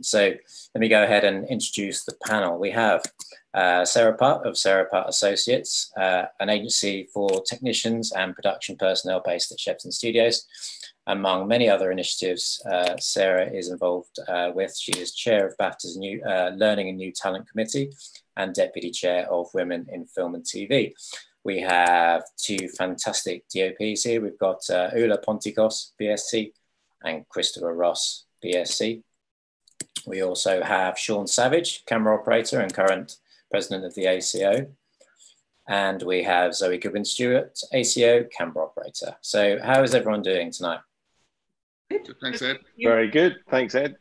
So let me go ahead and introduce the panel. We have Sarah Putt of Sarah Putt Associates, an agency for technicians and production personnel based at Shepton Studios. Among many other initiatives Sarah is involved with. She is chair of BAFTA's new Learning and New Talent Committee and deputy chair of Women in Film and TV. We have two fantastic DOPs here. We've got Ula Pontikos, BSc, and Christopher Ross, BSc. We also have Sean Savage, camera operator and current president of the ACO. And we have Zoe Goodwin-Stewart, ACO, camera operator. So how is everyone doing tonight? Good. Thanks, Ed. Very good. Thanks, Ed.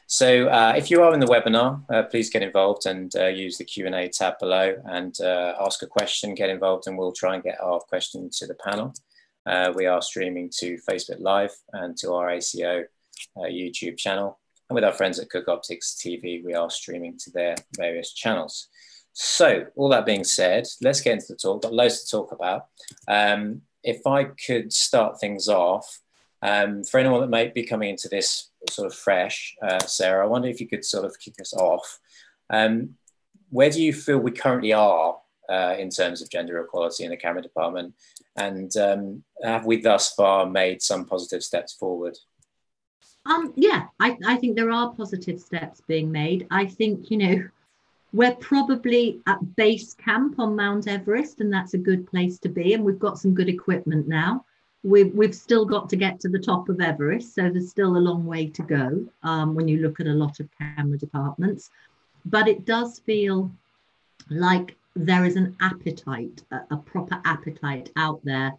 So if you are in the webinar, please get involved and use the Q&A tab below and ask a question, get involved, and we'll try and get our question to the panel. We are streaming to Facebook Live and to our ACO YouTube channel. And with our friends at Cook Optics TV, we are streaming to their various channels. So all that being said, let's get into the talk. Got loads to talk about. If I could start things off, for anyone that might be coming into this sort of fresh, Sarah, I wonder if you could sort of kick us off. Where do you feel we currently are in terms of gender equality in the camera department? And have we thus far made some positive steps forward? Yeah, I think there are positive steps being made. I think, you know, we're probably at base camp on Mount Everest, and that's a good place to be. And we've got some good equipment now. We've still got to get to the top of Everest, so there's still a long way to go when you look at a lot of camera departments. But it does feel like there is an appetite, a proper appetite out there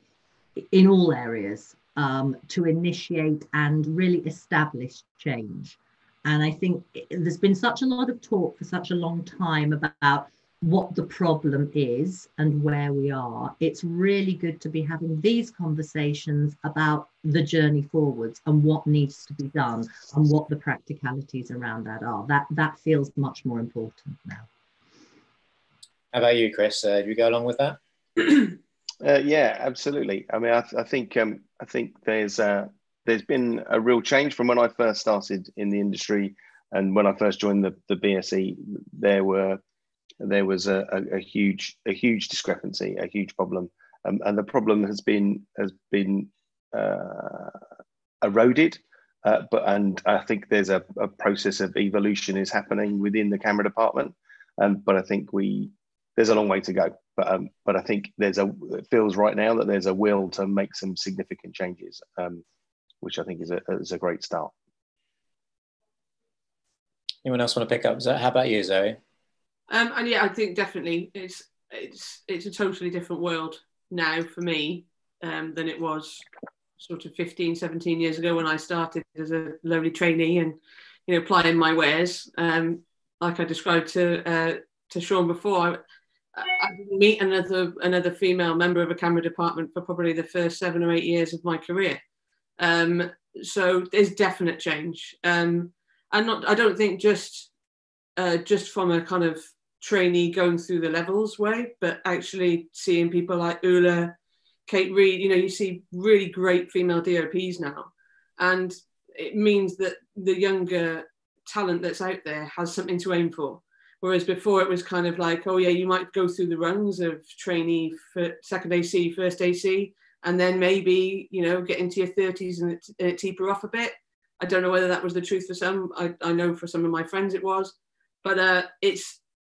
in all areas to initiate and really establish change. And I think there's been such a lot of talk for such a long time about what the problem is and where we are. It's really good to be having these conversations about the journey forwards and what needs to be done and what the practicalities around that are. That feels much more important now. How about you, Chris? Do you go along with that? Yeah, absolutely. I mean, I think there's been a real change from when I first started in the industry, and when I first joined the BSE, there was a huge discrepancy, a huge problem, and the problem has been eroded. And I think there's a process of evolution is happening within the camera department, but I think there's a long way to go. But I think it feels right now that there's a will to make some significant changes, which I think is a great start. Anyone else want to pick up? How about you, Zoe? And yeah, I think definitely it's a totally different world now for me than it was sort of 15, 17 years ago when I started as a lowly trainee and, you know, plying my wares. Like I described to Sean before, I didn't meet another female member of a camera department for probably the first 7 or 8 years of my career. So there's definite change. I don't think just from a kind of trainee going through the levels way, but actually seeing people like Ula, Kate Reed, you know, you see really great female DOPs now. And it means that the younger talent that's out there has something to aim for. Whereas before it was kind of like, oh yeah, you might go through the rungs of trainee for second AC, first AC, and then maybe, you know, get into your 30s and it taper off a bit. I don't know whether that was the truth for some. I know for some of my friends it was, but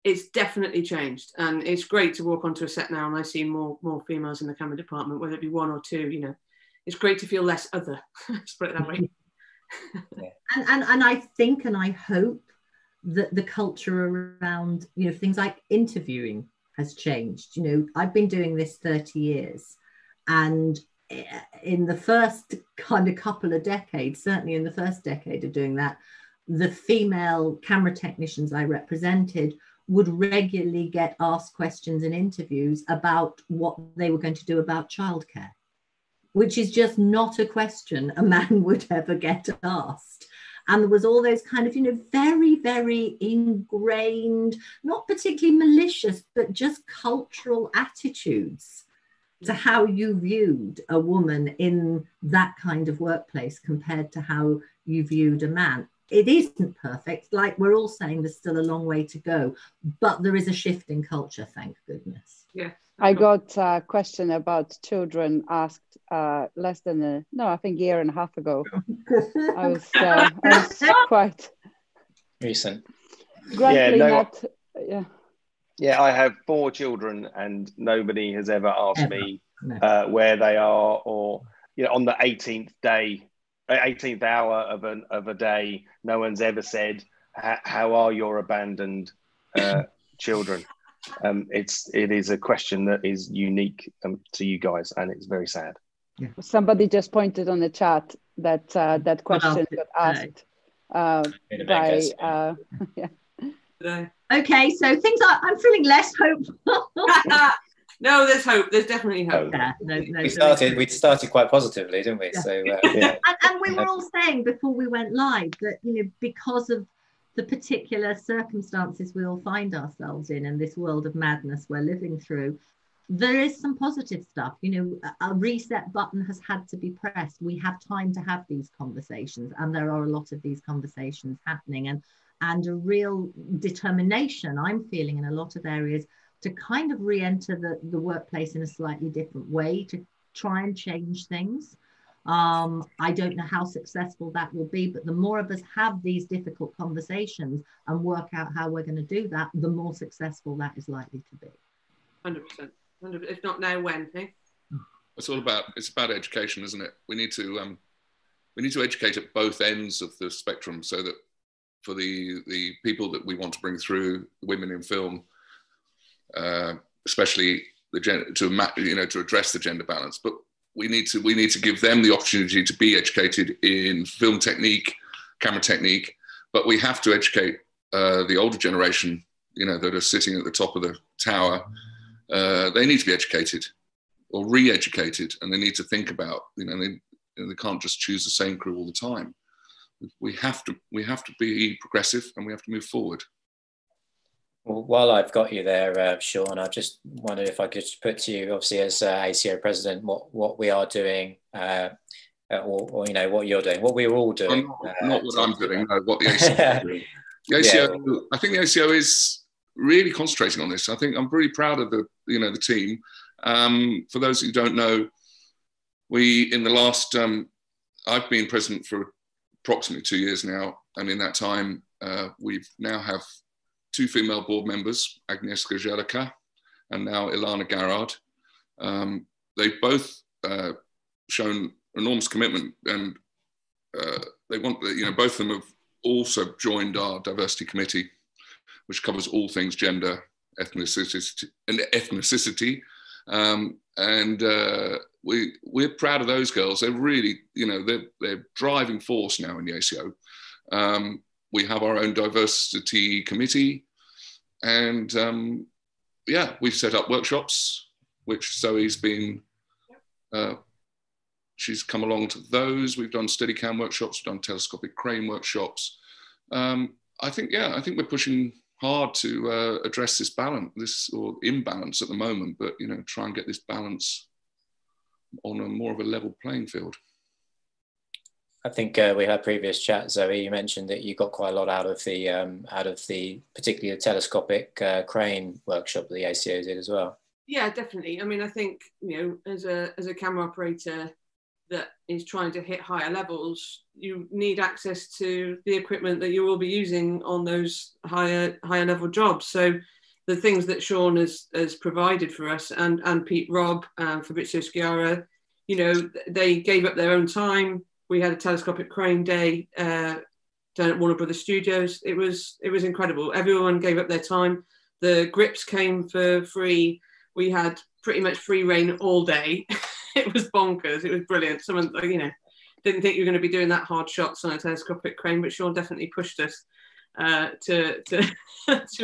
it's definitely changed, and it's great to walk onto a set now and I see more females in the camera department, whether it be 1 or 2. You know, it's great to feel less other. Let's put it that way. and I think and I hope that the culture around, you know, things like interviewing has changed. You know, I've been doing this 30 years, and in the first kind of couple of decades, certainly in the first decade of doing that, the female camera technicians I represented would regularly get asked questions in interviews about what they were going to do about childcare, which is just not a question a man would ever get asked. And there was all those kind of, you know, very, very ingrained, not particularly malicious, but just cultural attitudes to how you viewed a woman in that kind of workplace compared to how you viewed a man. it isn't perfect. Like we're all saying, there's still a long way to go, but there is a shift in culture, thank goodness. Yeah. I got a question about children asked less than I think a year and a half ago. I was quite recent. Yeah, I have 4 children, and nobody has ever asked me where they are, or on the 18th hour of a day, no one's ever said, "How are your abandoned children?" It is a question that is unique to you guys, and it's very sad. Yeah. Somebody just pointed on the chat that that question got asked by Okay, so I'm feeling less hopeful. No, there's hope. There's definitely hope. Yeah, we started quite positively, didn't we? Yeah. So and we were all saying before we went live that because of the particular circumstances we all find ourselves in and this world of madness we're living through, there is some positive stuff. A reset button has had to be pressed. We have time to have these conversations, and there are a lot of these conversations happening, and a real determination I'm feeling in a lot of areas to kind of re-enter the workplace in a slightly different way, to try and change things. I don't know how successful that will be, but the more of us have these difficult conversations and work out how we're going to do that, the more successful that is likely to be. 100%. If not now, when? Eh? It's about education, isn't it? We need to educate at both ends of the spectrum, so that for the people that we want to bring through, women in film, especially to address the gender balance, but we need to give them the opportunity to be educated in film technique, camera technique, but we have to educate the older generation, that are sitting at the top of the tower. They need to be educated or re-educated, and they need to think about, they can't just choose the same crew all the time. We have to be progressive, and we have to move forward. Well, while I've got you there, Sean, I just wondered if I could put to you, obviously as ACO president, what we are doing, or what you're doing, what we're all doing. Not what I'm doing, no, what the ACO is doing. The ACO, I think the ACO is really concentrating on this. I think I'm really proud of the team. For those who don't know, in the last, I've been president for approximately 2 years now, and in that time, we've now have 2 female board members, Agnieszka Jelika and now Ilana Garrard. They've both shown enormous commitment, and they want, both of them have also joined our diversity committee, which covers all things gender, ethnicity. We're proud of those girls. They're really, they're driving force now in the ACO. We have our own diversity committee, and we've set up workshops, which Zoe's been, she's come along to those. We've done Steadicam workshops, we've done telescopic crane workshops. I think we're pushing hard to address this imbalance at the moment, but try and get this balance on a more of a level playing field. I think we had previous chat, Zoe. You mentioned that you got quite a lot out of the particularly the telescopic crane workshop that the ACO did as well. Yeah, definitely. I mean, I think as a camera operator that is trying to hit higher levels, you need access to the equipment that you will be using on those higher level jobs. So the things that Sean has provided for us, and Pete Robb, Fabrizio Sciarra, they gave up their own time. We had a telescopic crane day down at Warner Brothers Studios. It was incredible. Everyone gave up their time. The grips came for free. We had pretty much free reign all day. It was bonkers. It was brilliant. Someone, didn't think you were going to be doing that hard shots on a telescopic crane, but Sean definitely pushed us to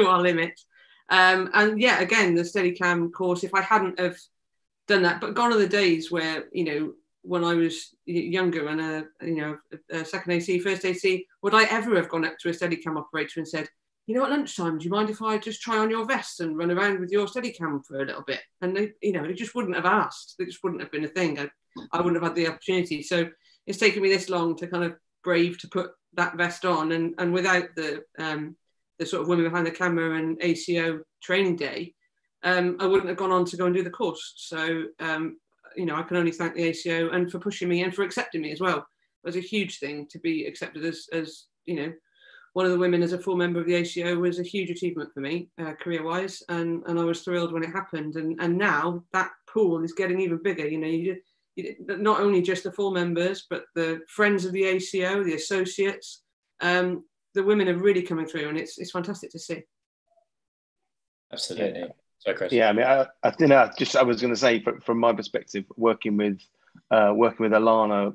our limit. And yeah, again, the Steadicam course, if I hadn't have done that, but gone are the days where, when I was younger and a second AC, first AC, would I ever have gone up to a Steadicam operator and said, at lunchtime, do you mind if I just try on your vest and run around with your Steadicam for a little bit? And they, they just wouldn't have asked. It just wouldn't have been a thing. I wouldn't have had the opportunity. So it's taken me this long to kind of brave to put that vest on, and without the sort of women behind the camera and ACO training day, I wouldn't have gone on to go and do the course. So, you know, I can only thank the ACO and for pushing me and for accepting me as well. It was a huge thing to be accepted as you know, one of the women as a full member of the ACO was a huge achievement for me, career-wise, and I was thrilled when it happened. And now that pool is getting even bigger. You know, you not only just the full members, but the friends of the ACO, the associates, the women are really coming through, and it's fantastic to see. Absolutely. Sorry, Chris. Yeah, I mean, I was going to say, from my perspective, working with Alana,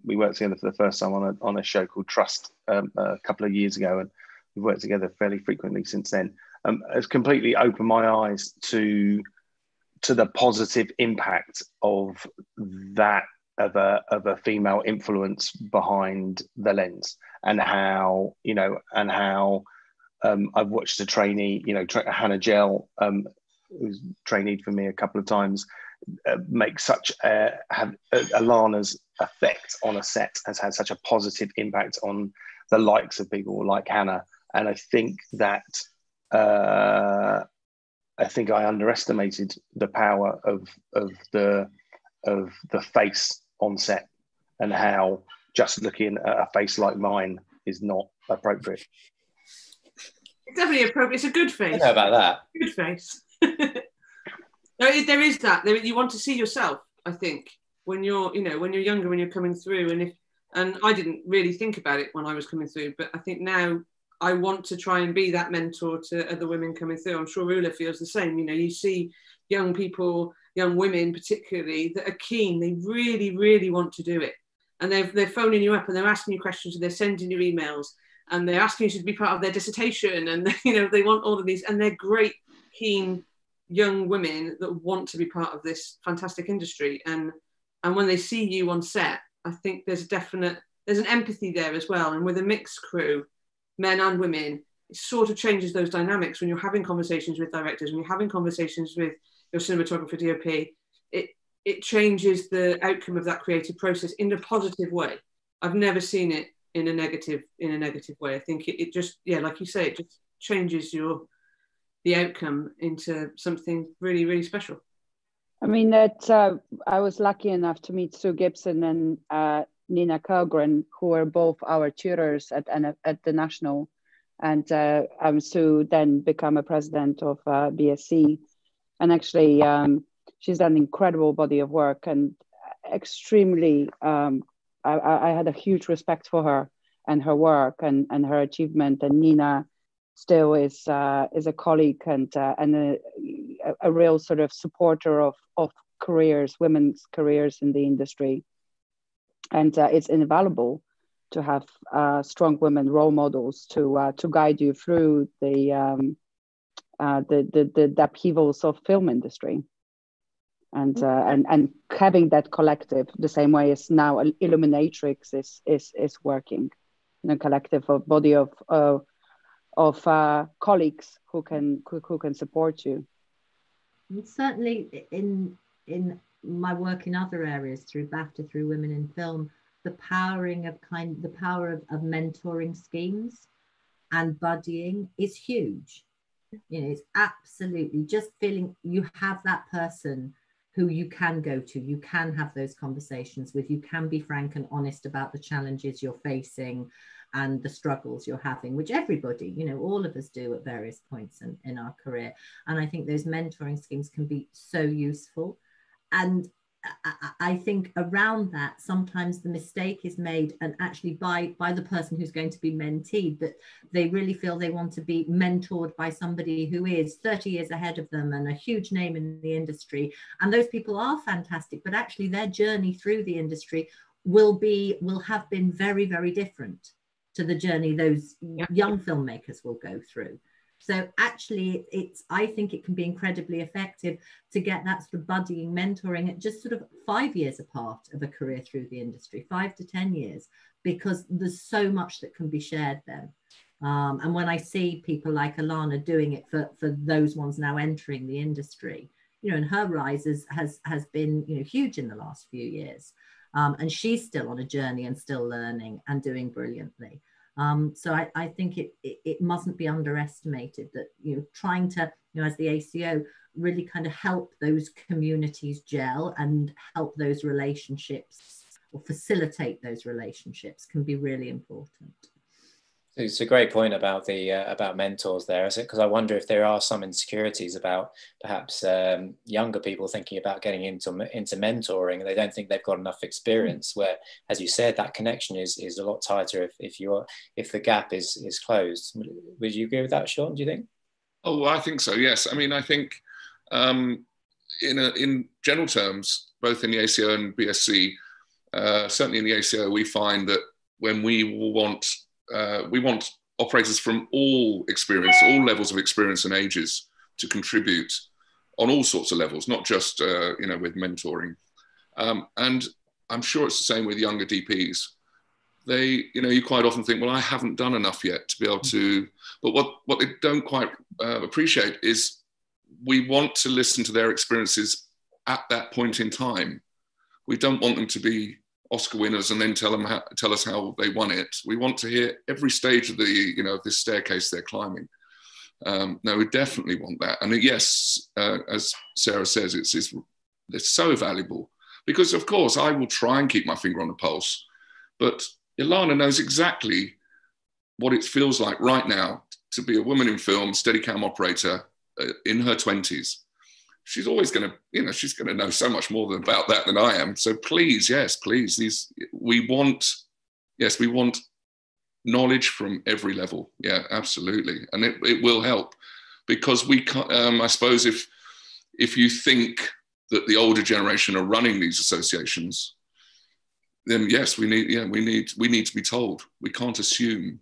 we worked together for the first time on a show called Trust a couple of years ago, and we've worked together fairly frequently since then. It's completely opened my eyes to the positive impact of a female influence behind the lens, and how I've watched a trainee, Hannah Gell, who's trained for me a couple of times, make such Alana's effect on a set has had such a positive impact on the likes of people like Hannah. And I think that I underestimated the power of the face on set, and how just looking at a face like mine is not appropriate. It's definitely appropriate. It's a good face. I know about that. Good face. There is that. You want to see yourself, I think, when you're younger, when you're coming through, and I didn't really think about it when I was coming through, but I think now I want to try and be that mentor to other women coming through. I'm sure Rula feels the same. You know, you see young people, young women particularly, that are keen. They really, really want to do it, and they're phoning you up and they're asking you questions, and they're sending you emails, and they're asking you to be part of their dissertation, and they want all of these, and they're great, keen young women that want to be part of this fantastic industry. And when they see you on set, I think there's an empathy there as well. And with a mixed crew, men and women, it sort of changes those dynamics when you're having conversations with directors, when you're having conversations with your cinematographer, DOP. It changes the outcome of that creative process in a positive way. I've never seen it in a negative way. I think it just, like you say, it just changes the outcome into something really, really special. I mean, I was lucky enough to meet Sue Gibson and Nina Kalgren, who were both our tutors at the National, and Sue then became a president of BSC, and actually she's done an incredible body of work, and extremely I had a huge respect for her and her work and her achievement. And Nina still is a colleague and a real sort of supporter of careers, women's careers in the industry. And it's invaluable to have strong women role models to guide you through the upheavals of film industry. And having that collective, the same way as now Illuminatrix is working, collective of body of colleagues who can support you. And certainly in my work in other areas through BAFTA, through Women in Film, the power of mentoring schemes and buddying is huge. It's absolutely just feeling you have that person who you can go to, you can have those conversations with, you can be frank and honest about the challenges you're facing and the struggles you're having, which everybody, all of us do at various points in our career. And I think those mentoring schemes can be so useful. And I think around that, sometimes the mistake is made, and actually by the person who's going to be menteed, that they really feel they want to be mentored by somebody who is 30 years ahead of them and a huge name in the industry. And those people are fantastic, but actually their journey through the industry will have been very, very different to the journey those young filmmakers will go through. So actually, I think it can be incredibly effective to get that sort of buddying, mentoring at just sort of 5 years apart of a career through the industry, 5 to 10 years, because there's so much that can be shared then. And when I see people like Alana doing it for those ones now entering the industry, and her rise has been huge in the last few years. And she's still on a journey and still learning and doing brilliantly. So I think it mustn't be underestimated that, trying to, as the ACO, really kind of help those communities gel and help those relationships or facilitate those relationships can be really important. It's a great point about the about mentors there, is it? Because I wonder if there are some insecurities about perhaps younger people thinking about getting into mentoring. They don't think they've got enough experience. Where, as you said, that connection is a lot tighter if the gap is closed. Would you agree with that, Sean? Do you think? Oh, I think so. Yes. I mean, I think in general terms, both in the ACO and BSc, certainly in the ACO, we find that when we want operators from all experience, all levels of experience and ages to contribute on all sorts of levels, not just with mentoring. And I'm sure it's the same with younger DPs. You quite often think, well, I haven't done enough yet to be able to. But what they don't quite appreciate is we want to listen to their experiences at that point in time. We don't want them to be Oscar winners and then tell us how they won it. We want to hear every stage of this staircase they're climbing. No, we definitely want that. And yes, as Sarah says, it's so valuable because, of course, I will try and keep my finger on the pulse, but Ilana knows exactly what it feels like right now to be a woman in film, Steadicam operator in her 20s. She's always going to, she's going to know so much more about that than I am. So please, yes, please, we want knowledge from every level. Yeah, absolutely. And it will help because we can't, I suppose if you think that the older generation are running these associations, then yes, we need to be told. We can't assume,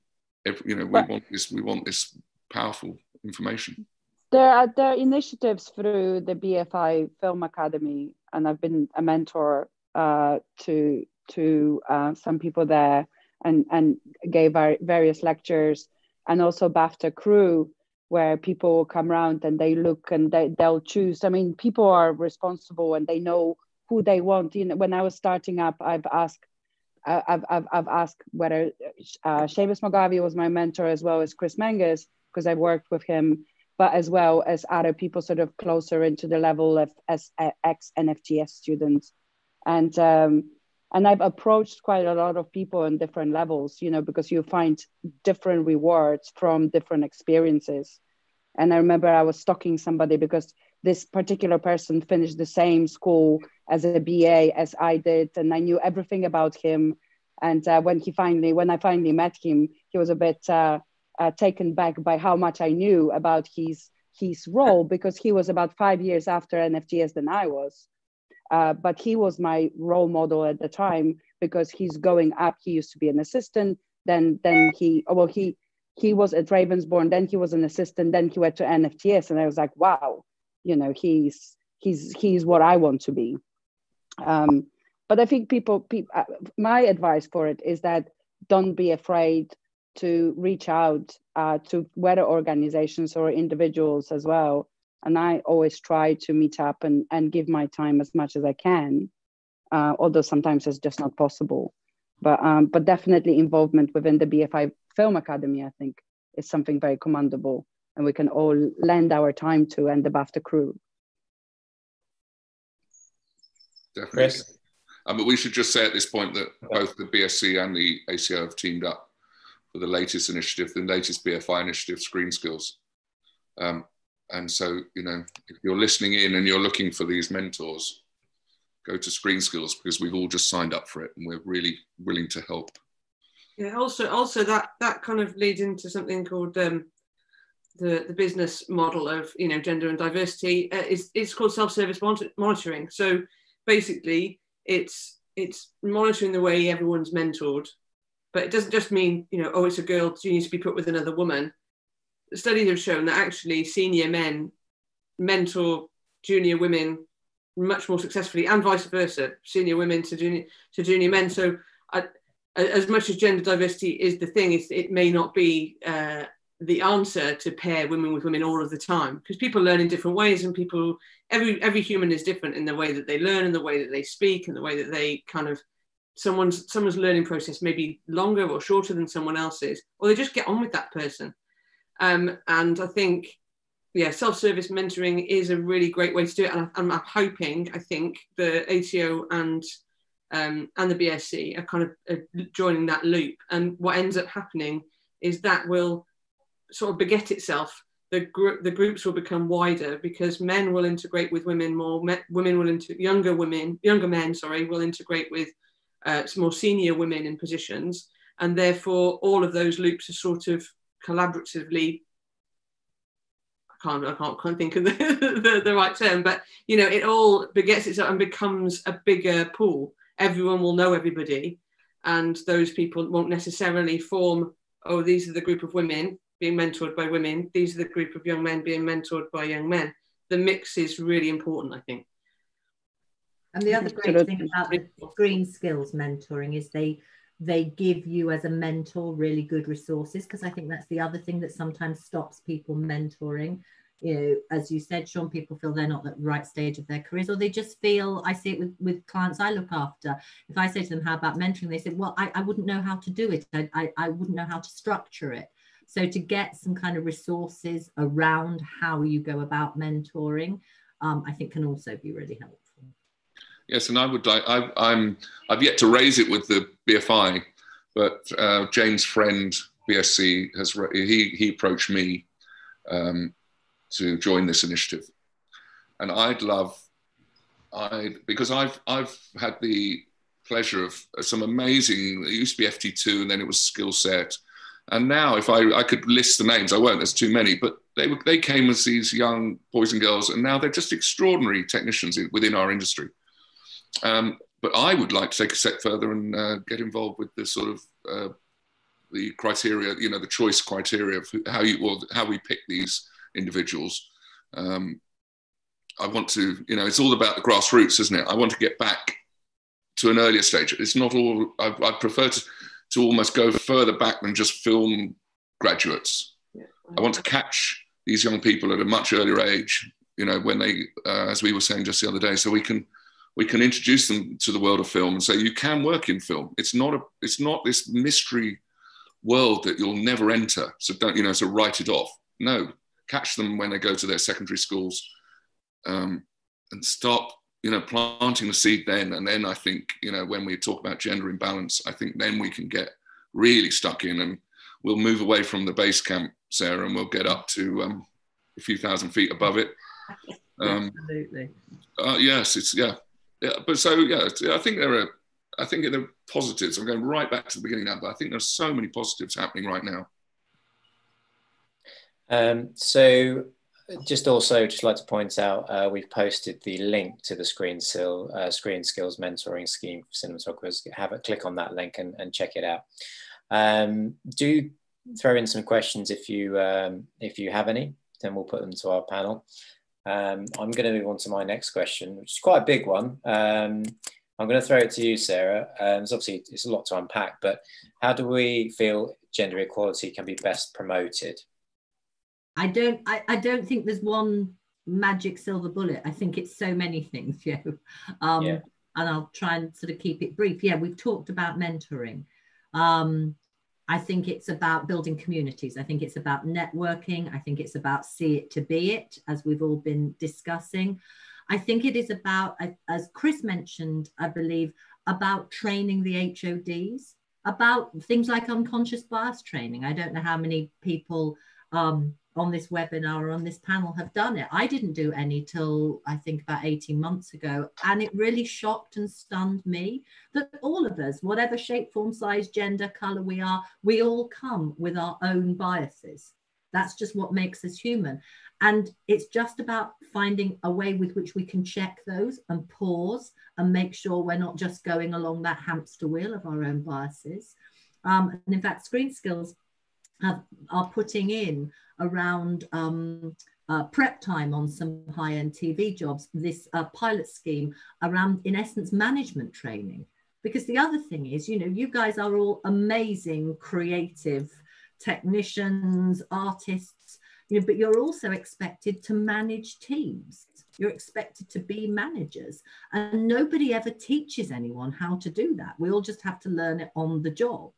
we want this powerful information. There are initiatives through the BFI Film Academy, and I've been a mentor to some people there, and gave various lectures, and also BAFTA crew, where people will come around and they look and they'll choose. I mean, people are responsible and they know who they want. When I was starting up, I've asked whether Seamus Mugabe was my mentor, as well as Chris Menges, because I've worked with him, but as well as other people sort of closer into the level of as ex-NFTS students. And I've approached quite a lot of people in different levels, because you find different rewards from different experiences. And I remember I was stalking somebody because this particular person finished the same school as a BA as I did, and I knew everything about him. And when I finally met him, he was a bit taken back by how much I knew about his role, because he was about 5 years after NFTS than I was. But he was my role model at the time, because he's going up. He used to be an assistant, then he was at Ravensbourne, then he was an assistant, then he went to NFTS, and I was like, wow, he's what I want to be. But I think people, my advice for it is that don't be afraid to reach out to whether organizations or individuals as well. And I always try to meet up and give my time as much as I can, although sometimes it's just not possible. But definitely involvement within the BFI Film Academy, I think, is something very commendable, and we can all lend our time to, and the BAFTA crew. Definitely. But we should just say at this point that both the BSc and the ACO have teamed up for the latest initiative, the latest BFI initiative, Screen Skills. And so, if you're listening in and you're looking for these mentors, go to Screen Skills, because we've all just signed up for it and we're really willing to help. Yeah, also that kind of leads into something called the business model of gender and diversity. It's called self-service monitoring. So basically, it's monitoring the way everyone's mentored, but it doesn't just mean it's a girl, so you need to be put with another woman. Studies have shown that actually senior men mentor junior women much more successfully, and vice versa, senior women to junior men. So as much as gender diversity is the thing, it may not be the answer to pair women with women all of the time, because people learn in different ways, and every human is different in the way that they learn, and the way that they speak, and the way that they kind of someone's learning process may be longer or shorter than someone else's, or they just get on with that person. And I think, yeah, self-service mentoring is a really great way to do it. And I'm hoping, I think the ACO and the BSc are kind of joining that loop. And what ends up happening is that will sort of beget itself. The groups will become wider because men will integrate with women more. Women will younger men will integrate with some more senior women in positions, and therefore all of those loops are sort of collaboratively. I can't think of the right term, but you know, it all begets itself and becomes a bigger pool. Everyone will know everybody, and those people won't necessarily form, oh, these are the group of women being mentored by women, these are the group of young men being mentored by young men. The mix is really important, I think. And the other great thing about the Green Skills mentoring is they give you as a mentor really good resources, because I think that's the other thing that sometimes stops people mentoring. You know, as you said, Sean, people feel they're not at the right stage of their careers, or they just feel, I see it with clients I look after. If I say to them, how about mentoring? They say, well, I wouldn't know how to do it. I wouldn't know how to structure it. So to get some kind of resources around how you go about mentoring, I think can also be really helpful. Yes, and I would like, I've yet to raise it with the BFI, but Jane's friend, BSc, he approached me to join this initiative. And because I've had the pleasure of some amazing, it used to be FT2 and then it was Skill Set. And now if I could list the names, I won't, there's too many, but they came as these young boys and girls, and now they're just extraordinary technicians within our industry. But I would like to take a step further and get involved with the sort of the criteria, you know, the choice criteria of how we pick these individuals. I want to, you know, it's all about the grassroots, isn't it? I want to get back to an earlier stage. It's not all, I prefer to almost go further back than just film graduates. Yeah. I want to catch these young people at a much earlier age, you know, when they, as we were saying just the other day, so we can introduce them to the world of film and say, you can work in film. It's not this mystery world that you'll never enter. So don't, you know, so write it off. No, catch them when they go to their secondary schools and start, you know, planting the seed then. And then I think, you know, when we talk about gender imbalance, I think then we can get really stuck in and we'll move away from the base camp, Sarah, and we'll get up to a few thousand feet above it. Absolutely. Yes, it's, yeah. Yeah, but so, yeah, I think there are positives. I'm going right back to the beginning now, but I think there's so many positives happening right now. So just like to point out, we've posted the link to the Screen Skills mentoring scheme for cinematographers. Have a click on that link and check it out. Do throw in some questions if you have any, then we'll put them to our panel. I'm going to move on to my next question, which is quite a big one. I'm going to throw it to you, Sarah. Obviously, it's a lot to unpack, but how do we feel gender equality can be best promoted? I don't think there's one magic silver bullet. I think it's so many things, yeah. And I'll try and sort of keep it brief. Yeah, we've talked about mentoring. I think it's about building communities. I think it's about networking. I think it's about see it to be it, as we've all been discussing. I think it is about, as Chris mentioned, I believe, about training the HODs, about things like unconscious bias training. I don't know how many people on this webinar or on this panel have done it. I didn't do any till I think about 18 months ago. And it really shocked and stunned me that all of us, whatever shape, form, size, gender, color we are, we all come with our own biases. That's just what makes us human. And it's just about finding a way with which we can check those and pause and make sure we're not just going along that hamster wheel of our own biases. And in fact, Screen Skills are putting in around prep time on some high-end TV jobs, this pilot scheme around, in essence, management training. Because the other thing is, you know, you guys are all amazing, creative technicians, artists, you know, but you're also expected to manage teams. You're expected to be managers. And nobody ever teaches anyone how to do that. We all just have to learn it on the job.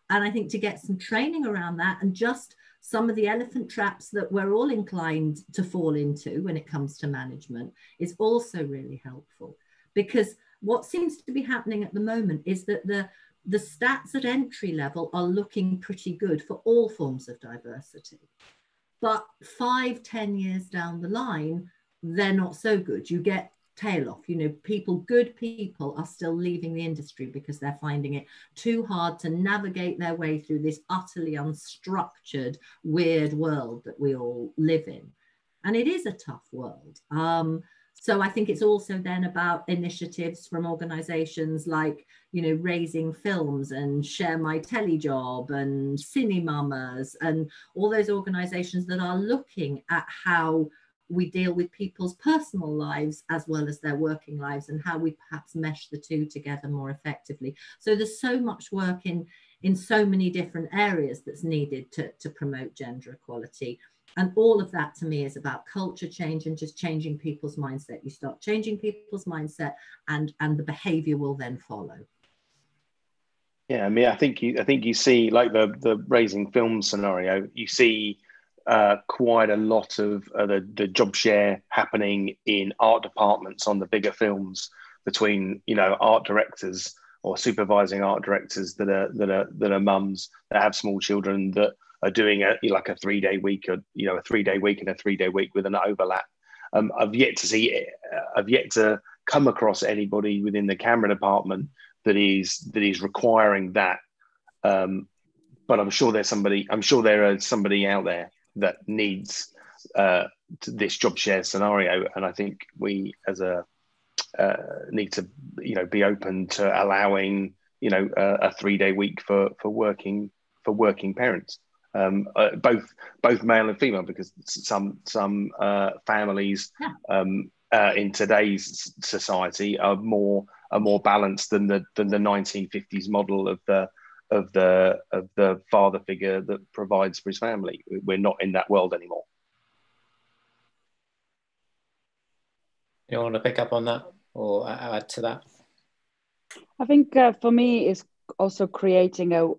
And I think to get some training around that, and just some of the elephant traps that we're all inclined to fall into when it comes to management, is also really helpful. Because what seems to be happening at the moment is that the stats at entry level are looking pretty good for all forms of diversity. But 5-10 years down the line, they're not so good. You get tail off. You know, good people are still leaving the industry because they're finding it too hard to navigate their way through this utterly unstructured, weird world that we all live in. And it is a tough world. So I think it's also then about initiatives from organizations like, you know, Raising Films and Share My Telly Job and Cinemamas and all those organizations that are looking at how we deal with people's personal lives as well as their working lives, and how we perhaps mesh the two together more effectively. So there's so much work in so many different areas that's needed to promote gender equality. And all of that to me is about culture change and just changing people's mindset. You start changing people's mindset and the behavior will then follow. Yeah, I mean, I think you see, like the Raising Film scenario, you see quite a lot of the job share happening in art departments on the bigger films between, you know, art directors or supervising art directors that are mums that have small children that are doing a 3-day week, or, you know, a 3-day week and a 3-day week with an overlap. I've yet to come across anybody within the camera department that is requiring that. But I'm sure there is somebody out there that needs this job share scenario, and I think we as a need to, you know, be open to allowing, you know, a 3-day week for working parents, both male and female, because some families in today's society are more balanced than the 1950s model of the father figure that provides for his family. We're not in that world anymore. You want to pick up on that or add to that? I think for me is also creating a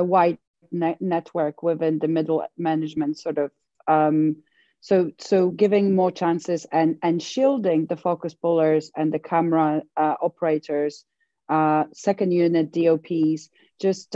wide network within the middle management, sort of. So giving more chances and shielding the focus pullers and the camera operators, second unit DOPs, just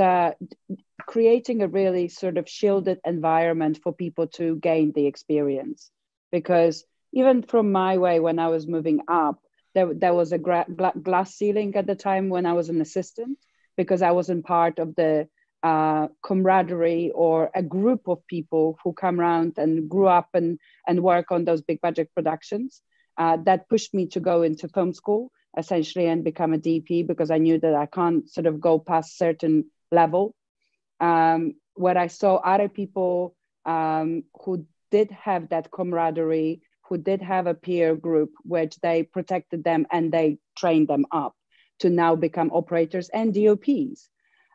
creating a really sort of shielded environment for people to gain the experience. Because even from my way, when I was moving up, there was a glass ceiling at the time when I was an assistant, because I wasn't part of the camaraderie or a group of people who come around and grew up and work on those big budget productions. That pushed me to go into film school, essentially, and become a DP, because I knew that I can't sort of go past certain level. Where I saw other people who did have that camaraderie, who did have a peer group, which they protected them and they trained them up to now become operators and DOPs.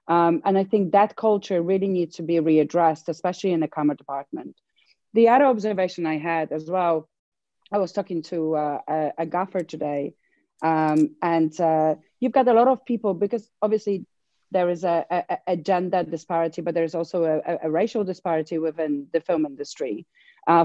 And I think that culture really needs to be readdressed, especially in the camera department. The other observation I had as well, I was talking to a gaffer today, and you've got a lot of people, because obviously there is a gender disparity, but there's also a racial disparity within the film industry.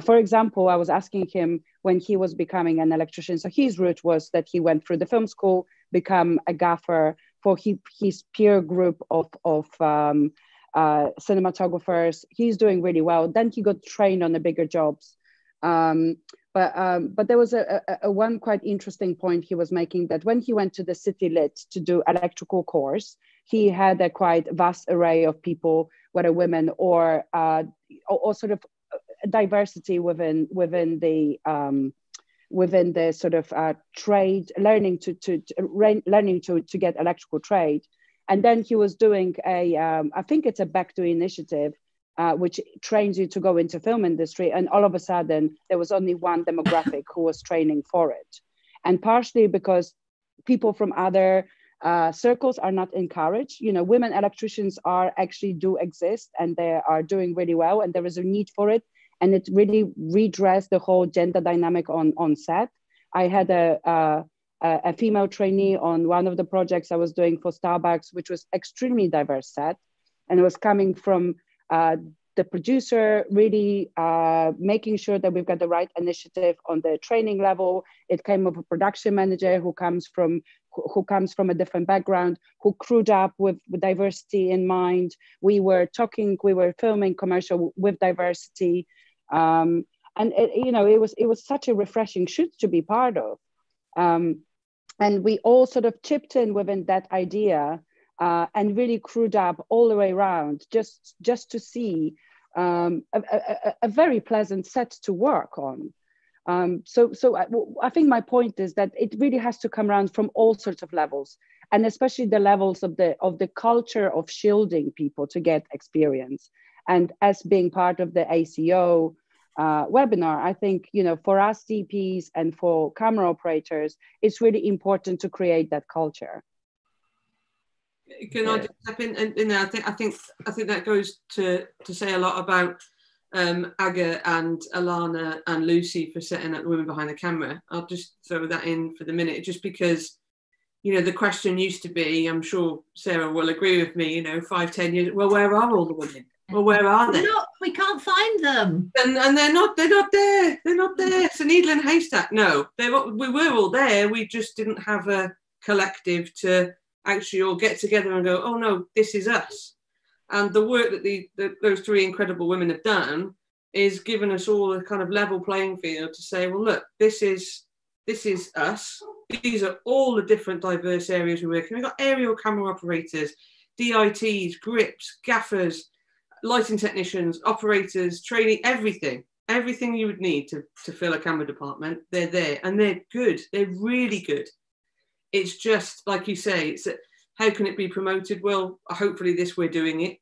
For example, I was asking him when he was becoming an electrician. So his route was that he went through the film school, become a gaffer for his peer group of cinematographers. He's doing really well. Then he got trained on the bigger jobs. But there was a one quite interesting point he was making, that when he went to the City Lit to do electrical course, he had a quite vast array of people, whether women or sort of diversity within the sort of trade, learning to get electrical trade. And then he was doing I think it's a Back to initiative, which trains you to go into film industry. And all of a sudden, there was only one demographic who was training for it. And partially because people from other circles are not encouraged. You know, women electricians do exist, and they are doing really well, and there is a need for it. and it really redressed the whole gender dynamic on set. I had a female trainee on one of the projects I was doing for Starbucks, which was extremely diverse set, and it was coming from the producer really making sure that we've got the right initiative on the training level. It came with a production manager who comes from a different background, who crewed up with diversity in mind. We were filming commercial with diversity. And it was such a refreshing shoot to be part of. And we all sort of chipped in within that idea and really crewed up all the way around just to see a very pleasant set to work on. So I think my point is that it really has to come around from all sorts of levels, and especially the levels of the culture of shielding people to get experience. And as being part of the ACO webinar, I think, for us DPs and for camera operators, it's really important to create that culture. Can I just step in? And I think that goes to say a lot about Aga and Alana and Lucy for setting up the Women Behind the Camera. I'll just throw that in for the minute, just because, the question used to be, I'm sure Sarah will agree with me, 5-10 years, well, where are all the women? Well, where are they? We can't find them. And they're not there. They're not there. It's a needle in a haystack. No, we were all there. We just didn't have a collective to actually all get together and go, oh no, this is us. And the work that those three incredible women have done is given us all a kind of level playing field to say, well, look, this is us. These are all the different diverse areas we work in. We've got aerial camera operators, DITs, grips, gaffers, lighting technicians, operators, training, everything you would need to fill a camera department. They're there, and they're good. They're really good. It's just, like you say, how can it be promoted? Well, hopefully we're doing it.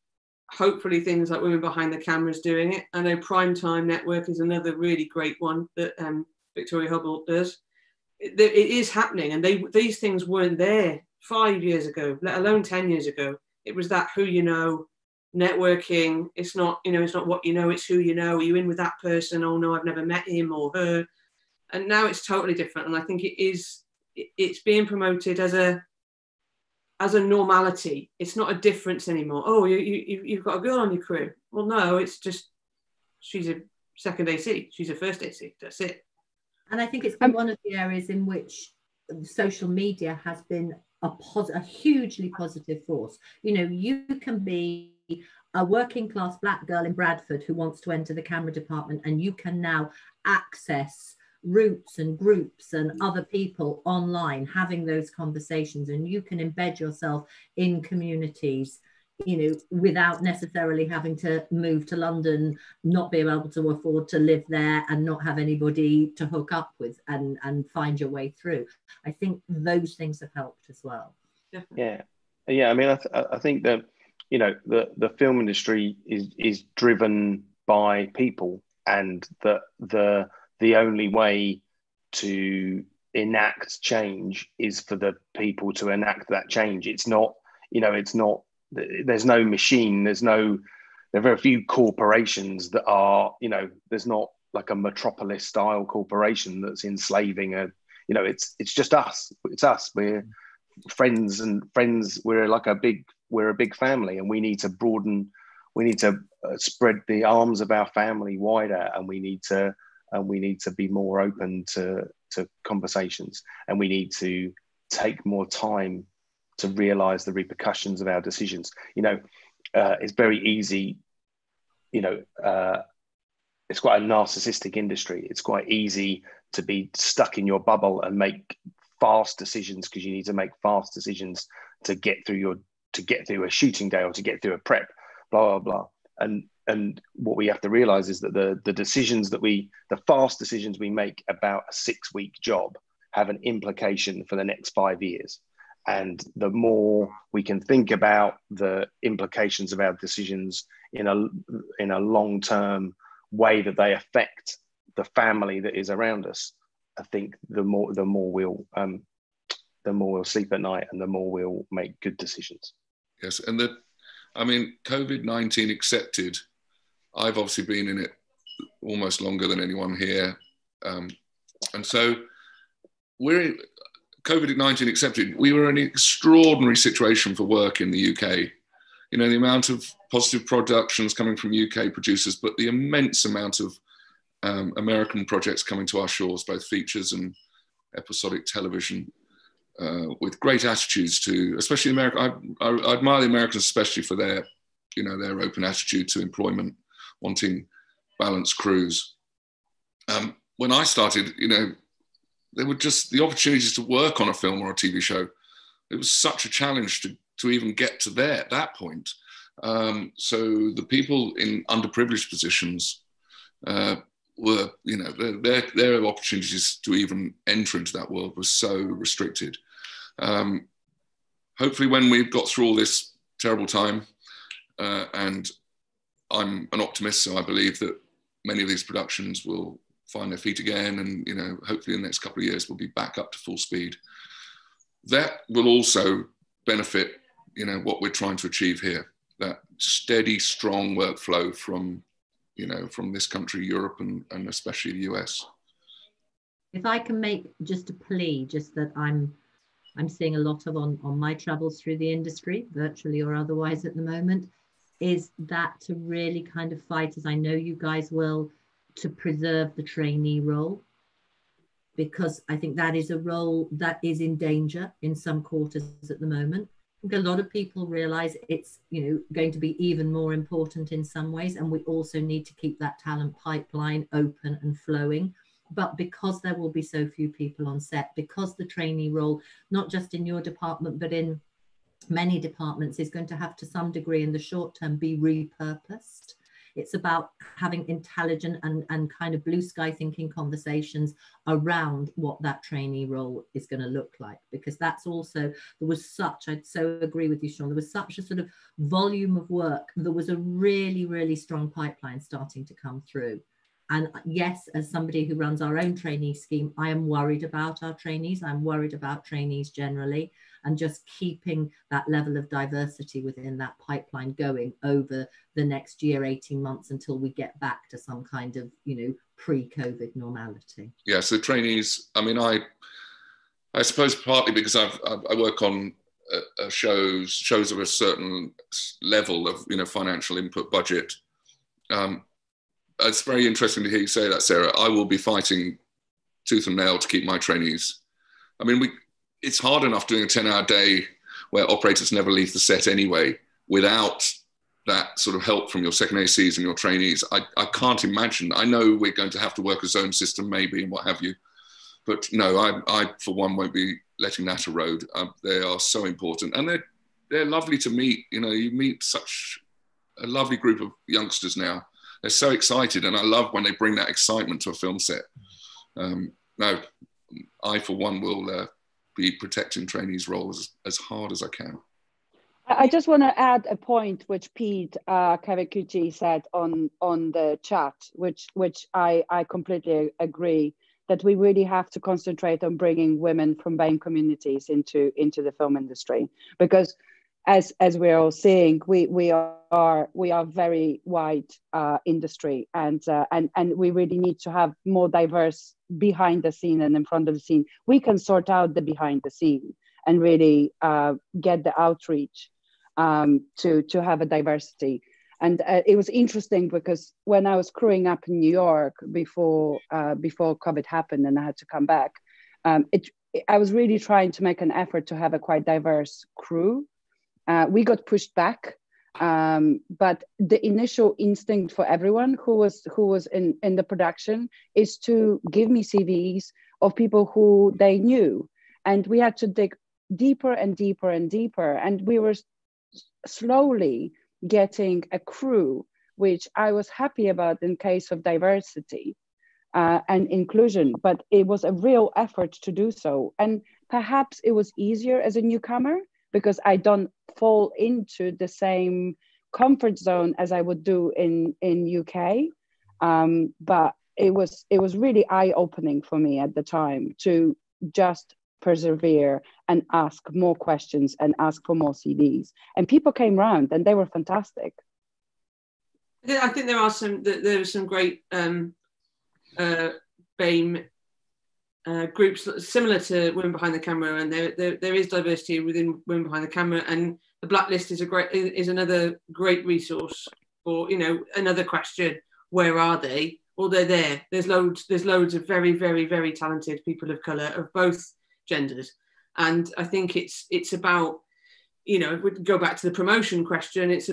Hopefully things like Women Behind the Camera is doing it. I know Primetime Network is another really great one that Victoria Hubble does. It is happening, and these things weren't there 5 years ago, let alone 10 years ago. It was that who you know, networking. It's not, it's not what you know, it's who you know. Are you in with that person? Oh no, I've never met him or her. And now it's totally different. And I think it's being promoted as a normality. It's not a difference anymore. Oh, you've got a girl on your crew. Well, no, it's just she's a second AC, she's a first AC. That's it. And I think it's been one of the areas in which social media has been a hugely positive force. You can be a working class black girl in Bradford who wants to enter the camera department, and you can now access routes and groups and other people online having those conversations, and you can embed yourself in communities, without necessarily having to move to London, not be able to afford to live there, and not have anybody to hook up with and find your way through. I think those things have helped as well. Yeah. I mean, I think that the film industry is driven by people, and the only way to enact change is for the people to enact that change. It's not, there's no machine, there are very few corporations that are, there's not like a metropolis style corporation that's enslaving it's just us. It's us. We're friends. We're a big family, and we need to spread the arms of our family wider, and we need to be more open to conversations, and we need to take more time to realize the repercussions of our decisions. It's very easy, it's quite a narcissistic industry. It's quite easy to be stuck in your bubble and make fast decisions, because you need to make fast decisions to get through a shooting day or to get through a prep, blah, blah, blah. And what we have to realize is that the fast decisions we make about a 6-week job have an implication for the next 5 years. And the more we can think about the implications of our decisions in a long-term way that they affect the family that is around us, I think the more we'll sleep at night, and the more we'll make good decisions. Yes, and COVID-19 accepted, I've obviously been in it almost longer than anyone here. And so we're, COVID-19 accepted, we were in an extraordinary situation for work in the UK. You know, the amount of positive productions coming from UK producers, but the immense amount of American projects coming to our shores, both features and episodic television, with great attitudes to, especially America. I admire the Americans especially for their, you know, their open attitude to employment, wanting balanced crews. When I started, you know, there were just the opportunities to work on a film or a TV show. It was such a challenge to even get to that point. So the people in underprivileged positions were, you know, their opportunities to even enter into that world was so restricted. Hopefully when we've got through all this terrible time, and I'm an optimist, so I believe that many of these productions will find their feet again, and, you know, hopefully in the next couple of years we'll be back up to full speed. That will also benefit, you know, what we're trying to achieve here, that steady, strong workflow from, you know, from this country, Europe, and especially the US. If I can make just a plea, just that I'm seeing a lot of on my travels through the industry, virtually or otherwise at the moment, is that to really kind of fight, as I know you guys will, to preserve the trainee role, because I think that is a role that is in danger in some quarters at the moment. I think a lot of people realize it's, you know, going to be even more important in some ways, and we also need to keep that talent pipeline open and flowing. But because there will be so few people on set, because the trainee role, not just in your department, but in many departments, is going to have to some degree in the short term be repurposed. It's about having intelligent and kind of blue sky thinking conversations around what that trainee role is going to look like, because that's also, there was such, I'd so agree with you, Sean, there was such a sort of volume of work. There was a really, really strong pipeline starting to come through. And yes, as somebody who runs our own trainee scheme, I am worried about our trainees. I'm worried about trainees generally, and just keeping that level of diversity within that pipeline going over the next year, 18 months, until we get back to some kind of, you know, pre-COVID normality. Yeah, so trainees, I mean, I suppose partly because I work on shows of a certain level of, you know, financial input budget. It's very interesting to hear you say that, Sarah. I will be fighting tooth and nail to keep my trainees. I mean, it's hard enough doing a 10-hour day where operators never leave the set anyway, without that sort of help from your second ACs and your trainees. I can't imagine. I know we're going to have to work a zone system maybe and what have you, but no, I for one won't be letting that erode. They are so important, and they're lovely to meet. You know, you meet such a lovely group of youngsters now. They're so excited, and I love when they bring that excitement to a film set. No, I for one will be protecting trainees' roles as hard as I can. I just want to add a point which Pete Kavikuchi said on the chat, which I completely agree, that we really have to concentrate on bringing women from BAME communities into the film industry, because as we're all seeing, we are very wide industry, and we really need to have more diverse behind the scene and in front of the scene. We can sort out the behind the scene and really get the outreach to have a diversity. And it was interesting because when I was growing up in New York before COVID happened and I had to come back, I was really trying to make an effort to have a quite diverse crew. We got pushed back, but the initial instinct for everyone who was in the production is to give me CVs of people who they knew, and we had to dig deeper and deeper and deeper, and we were slowly getting a crew, which I was happy about in case of diversity and inclusion, but it was a real effort to do so. And perhaps it was easier as a newcomer because I don't fall into the same comfort zone as I would do in UK. But it was really eye-opening for me at the time to just persevere and ask more questions and ask for more CVs. And people came around and they were fantastic. I think there are some great BAME groups similar to Women Behind the Camera, and there is diversity within Women Behind the Camera, and the Blacklist is another great resource for, you know, another question: where are they? Well, they're there. There's loads of very, very, very talented people of colour of both genders, and I think it's about, you know, if we go back to the promotion question, it's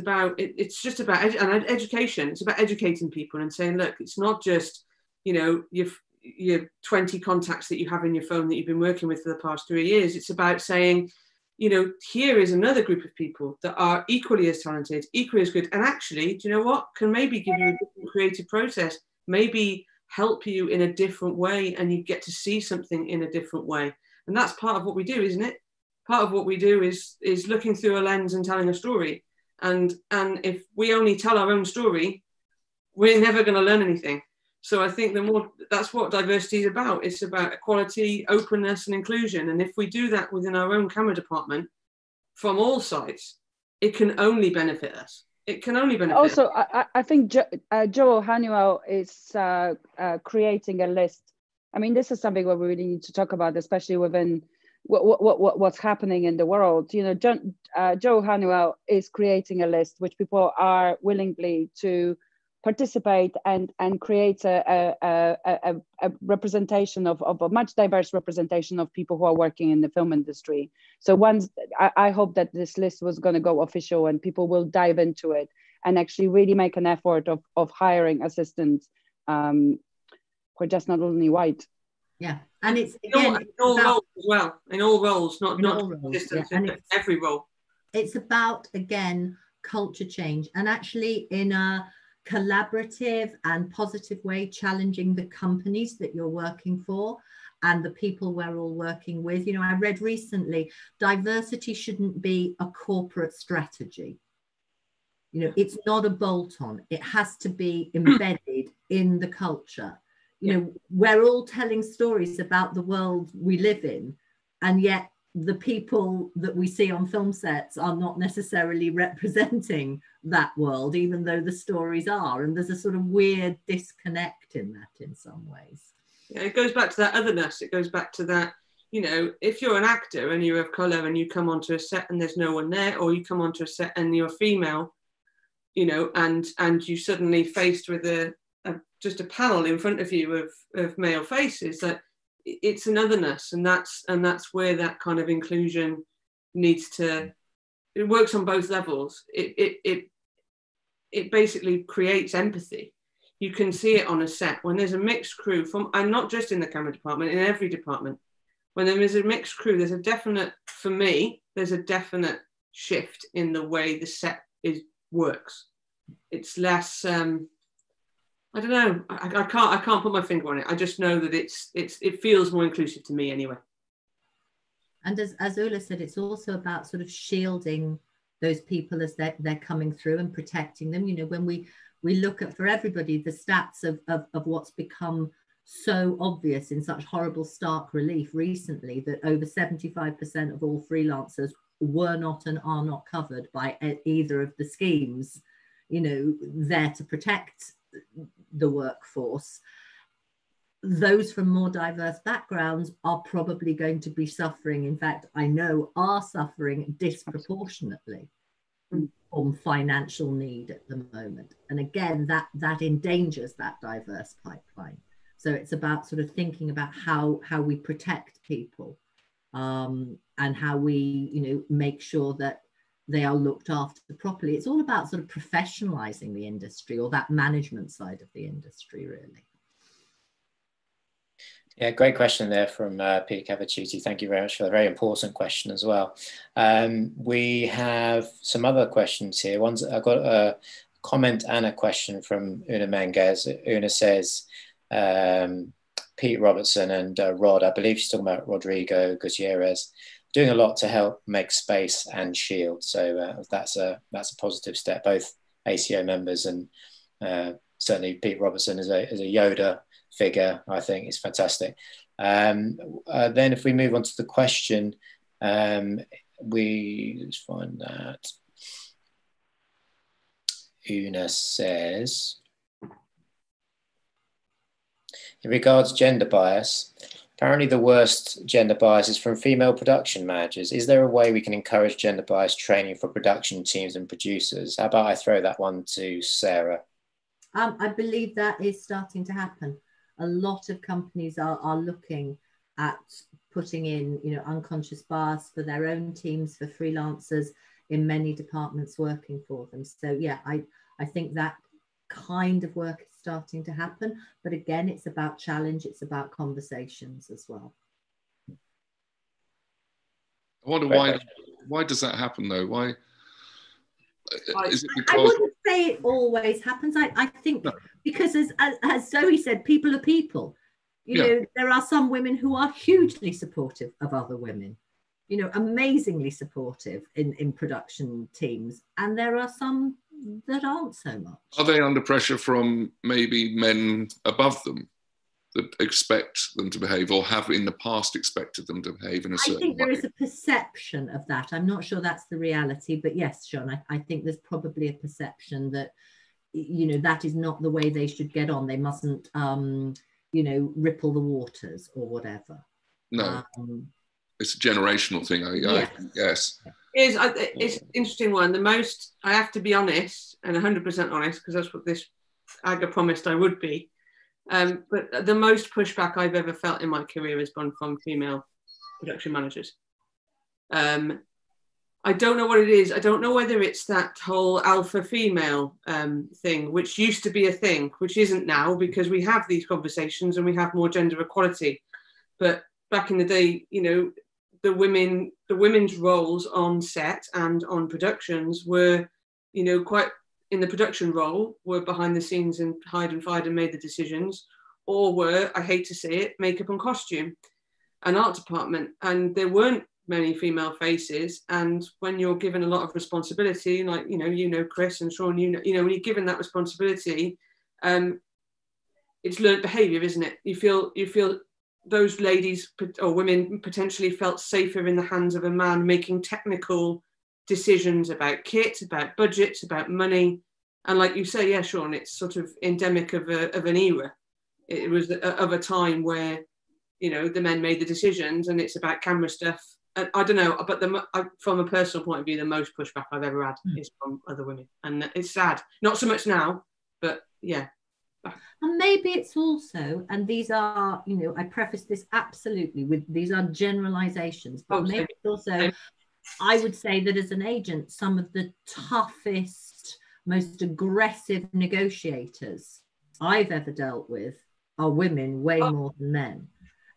just about education. It's about educating people and saying, look, it's not just, you know, your 20 contacts that you have in your phone that you've been working with for the past 3 years. It's about saying, you know, here is another group of people that are equally as talented, equally as good, and actually, do you know what, can maybe give you a different creative process, maybe help you in a different way, and you get to see something in a different way. And that's part of what we do, isn't it? Part of what we do is looking through a lens and telling a story. And if we only tell our own story, we're never going to learn anything. So I think that's what diversity is about. It's about equality, openness, and inclusion. And if we do that within our own camera department from all sides, it can only benefit us. It can only benefit also, us. I think Joe Hanuel is creating a list. I mean, this is something where we really need to talk about, especially within what's happening in the world. You know, Joe Hanuel is creating a list which people are willingly to participate and create a representation of a much diverse representation of people who are working in the film industry. So once I hope that this list was going to go official and people will dive into it and actually really make an effort of hiring assistants who are just not only white. Yeah, and it's in all roles as well. In all roles, not just every role. It's about, again, culture change, and actually in a collaborative and positive way, challenging the companies that you're working for and the people we're all working with. You know, I read recently, diversity shouldn't be a corporate strategy. You know, it's not a bolt-on. It has to be embedded in the culture. You know, we're all telling stories about the world we live in, and yet the people that we see on film sets are not necessarily representing that world, even though the stories are. And there's a sort of weird disconnect in that in some ways. Yeah, it goes back to that otherness. It goes back to that, you know, if you're an actor and you're of colour and you come onto a set and there's no one there, or you come onto a set and you're female, you know, and you suddenly faced with just a panel in front of you of male faces, that it's an otherness, and that's where that kind of inclusion needs to. It works on both levels. It basically creates empathy. You can see it on a set when there's a mixed crew and not just in the camera department, in every department. When there is a mixed crew, there's a definite shift in the way the set works. It's less. I don't know. I can't put my finger on it. I just know that it feels more inclusive to me anyway. And as Ulla said, it's also about sort of shielding those people as they're coming through and protecting them. You know, when we look at, for everybody, the stats of what's become so obvious in such horrible stark relief recently, that over 75% of all freelancers were not and are not covered by either of the schemes, you know, there to protect the workforce. Those from more diverse backgrounds are probably going to be suffering, in fact, I know are suffering disproportionately from financial need at the moment. And again, that endangers that diverse pipeline. So it's about sort of thinking about how we protect people and how we, you know, make sure that they are looked after properly. It's all about sort of professionalizing the industry, or that management side of the industry, really. Yeah, great question there from Peter Cavaciuti. Thank you very much for a very important question as well. We have some other questions here. I've got a comment and a question from Una Menges. Una says, Pete Robertson and Rod, I believe she's talking about Rodrigo Gutierrez, doing a lot to help make space and shield. So that's a positive step. Both ACO members and certainly Pete Robertson as a Yoda figure, I think is fantastic. Then if we move on to the question, let's find that. Una says, in regards to gender bias, apparently the worst gender bias is from female production managers. Is there a way we can encourage gender bias training for production teams and producers? How about I throw that one to Sarah? I believe that is starting to happen. A lot of companies are looking at putting in, unconscious bias for their own teams, for freelancers in many departments working for them. So yeah, I think that kind of work is starting to happen. But again, it's about challenge, it's about conversations as well. I wonder why does that happen though? Why is it because I wouldn't say it always happens. I think because as Zoe said, people are people. There are some women who are hugely supportive of other women, amazingly supportive in production teams. And there are some that aren't so much. Are they under pressure from maybe men above them that expect them to behave, or have in the past expected them to behave in a certain way? I think there is a perception of that. I'm not sure that's the reality, but yes, Sean, I think there's probably a perception that, that is not the way they should get on. They mustn't, ripple the waters or whatever. No, it's a generational thing. Yes. It's an interesting one. The most, I have to be honest, and 100% honest, because that's what this AGA promised I would be. But the most pushback I've ever felt in my career has gone from female production managers. I don't know what it is. I don't know whether it's that whole alpha female thing, which used to be a thing, which isn't now, because we have these conversations and we have more gender equality. But back in the day, the women's roles on set and on productions were, quite in the production role, were behind the scenes and hired and fired and made the decisions, or were, I hate to say it, makeup and costume and art department. And there weren't many female faces. And when you're given a lot of responsibility, like, Chris and Sean, when you're given that responsibility, it's learned behavior, isn't it? You feel those ladies or women potentially felt safer in the hands of a man making technical decisions about kit, about budgets, about money. And like you say, yeah, Sean, it's sort of endemic of an era. It was of a time where, the men made the decisions, and it's about camera stuff. I don't know, but from a personal point of view, the most pushback I've ever had is from other women. And it's sad. Not so much now, but yeah. And maybe it's also, and these are, I preface this absolutely with, these are generalizations, but maybe it's also, I would say that as an agent, some of the toughest, most aggressive negotiators I've ever dealt with are women way more than men.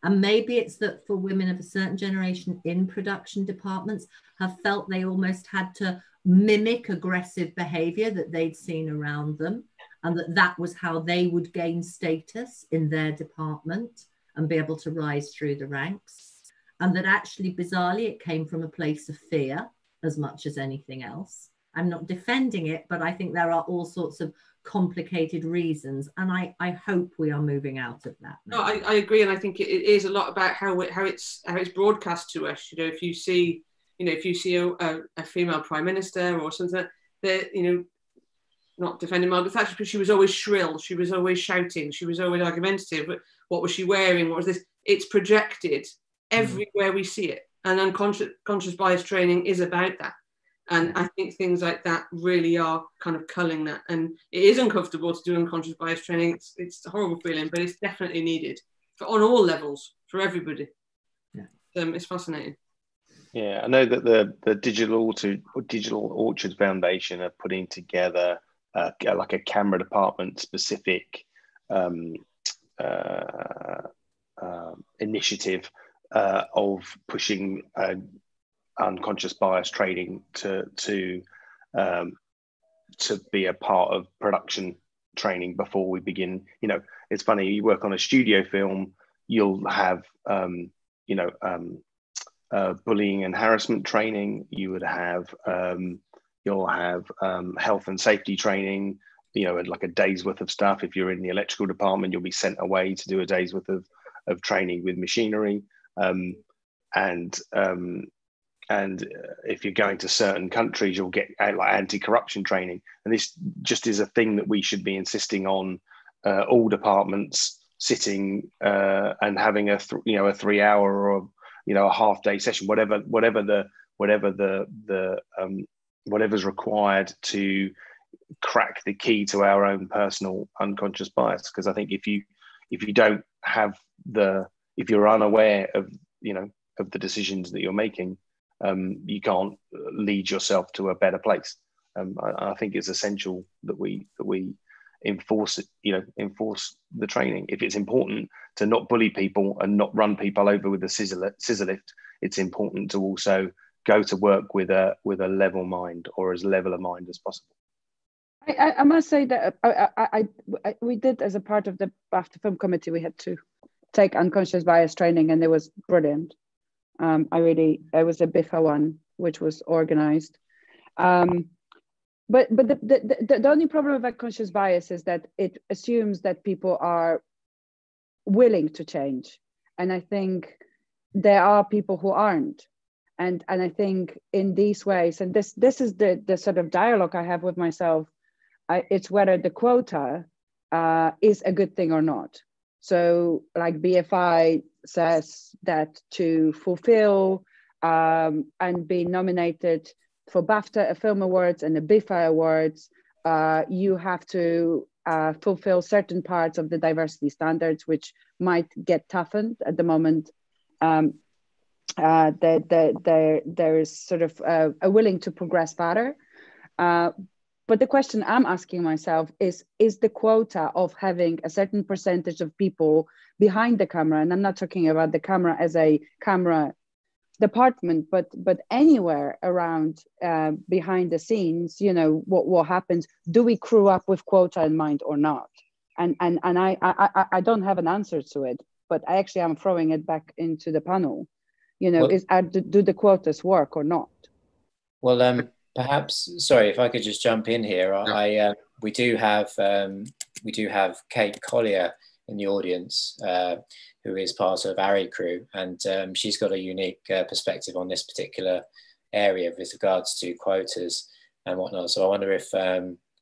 And maybe it's that for women of a certain generation in production departments have felt they almost had to mimic aggressive behavior that they'd seen around them, and that was how they would gain status in their department and be able to rise through the ranks. And that actually, bizarrely, it came from a place of fear as much as anything else. I'm not defending it, but I think there are all sorts of complicated reasons, and I hope we are moving out of that now. No, I agree, and I think it is a lot about how it's broadcast to us. If you see a female prime minister or something, that not defending Margaret Thatcher, but she was always shrill, she was always shouting, she was always argumentative. But what was she wearing? What was this? It's projected everywhere we see it, and unconscious bias training is about that. And I think things like that really are kind of culling that. And it is uncomfortable to do unconscious bias training. It's a horrible feeling, but it's definitely needed on all levels for everybody. Yeah. It's fascinating. Yeah, I know that the Digital Orchard Foundation are putting together like a camera department specific initiative of pushing unconscious bias training to be a part of production training before we begin. It's funny, you work on a studio film, you'll have bullying and harassment training, you would have you'll have health and safety training, like a day's worth of stuff. If you're in the electrical department, you'll be sent away to do a day's worth of training with machinery. if you're going to certain countries, you'll get like anti-corruption training, and this just is a thing that we should be insisting on all departments sitting and having a 3 hour or a half day session, whatever's required to crack the key to our own personal unconscious bias. Because I think if you don't have if you're unaware of the decisions that you're making, you can't lead yourself to a better place. I think it's essential that we enforce the training. If it's important to not bully people and not run people over with a scissor lift, it's important to also go to work with a level mind, or as level a mind as possible. I must say that we did, as a part of the BAFTA film committee, we had to take unconscious bias training, and it was brilliant. It was a BIFA one, which was organized. But the only problem with unconscious bias is that it assumes that people are willing to change. And I think there are people who aren't. And I think in these ways, and this is the sort of dialogue I have with myself, it's whether the quota is a good thing or not. So like BFI says that to fulfill and be nominated for BAFTA Film Awards and the BIFA Awards, you have to fulfill certain parts of the diversity standards, which might get toughened at the moment. There is sort of a willing to progress further. But the question I'm asking myself is the quota of having a certain percentage of people behind the camera, and I'm not talking about the camera as a camera department, but anywhere around behind the scenes, what happens? Do we crew up with quota in mind or not? And I don't have an answer to it, but I actually am throwing it back into the panel. Do the quotas work or not? Well, perhaps, sorry, if I could just jump in here. We do have Kate Collier in the audience, who is part of ARI crew, and she's got a unique perspective on this particular area with regards to quotas and whatnot. So I wonder if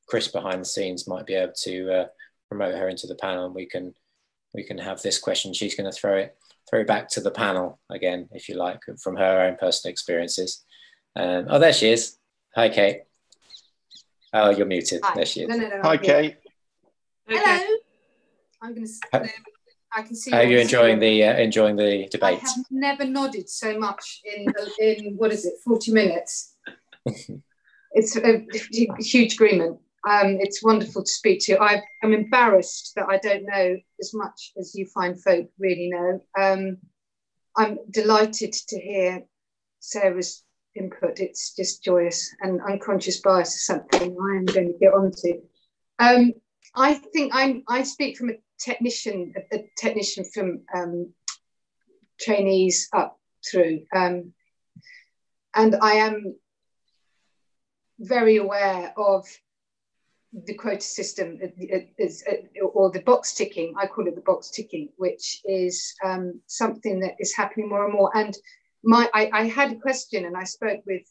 Chris behind the scenes might be able to promote her into the panel, and we can have this question. She's going to throw it back to the panel again, if you like, from her own personal experiences. Oh, there she is. Hi, Kate. Oh, you're muted. Hi. There she is. No, Hi, Kate. Hello. I'm going to. I can see. How are you enjoying the debate? I have never nodded so much in what is it, 40 minutes. It's a huge agreement. It's wonderful to speak to. I'm embarrassed that I don't know as much as you fine folk really know. I'm delighted to hear Sarah's input. It's just joyous, and unconscious bias is something I am going to get onto. I think I speak from a technician from trainees up through, and I am very aware of the quota system, or the box ticking. I call it the box ticking, which is something that is happening more and more. And I had a question, and I spoke with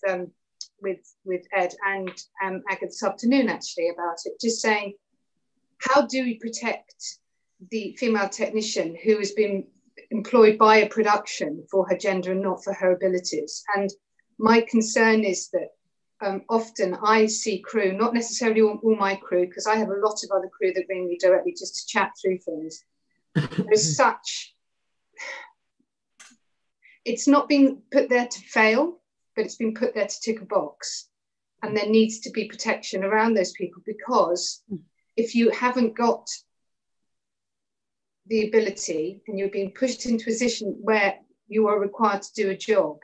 Ed and Aga this afternoon actually about it, just saying, how do we protect the female technician who has been employed by a production for her gender and not for her abilities? And my concern is that often I see crew, not necessarily all my crew, because I have a lot of other crew that ring me directly just to chat through things. There's it's not being put there to fail, but it's been put there to tick a box. And there needs to be protection around those people, because if you haven't got the ability and you're being pushed into a position where you are required to do a job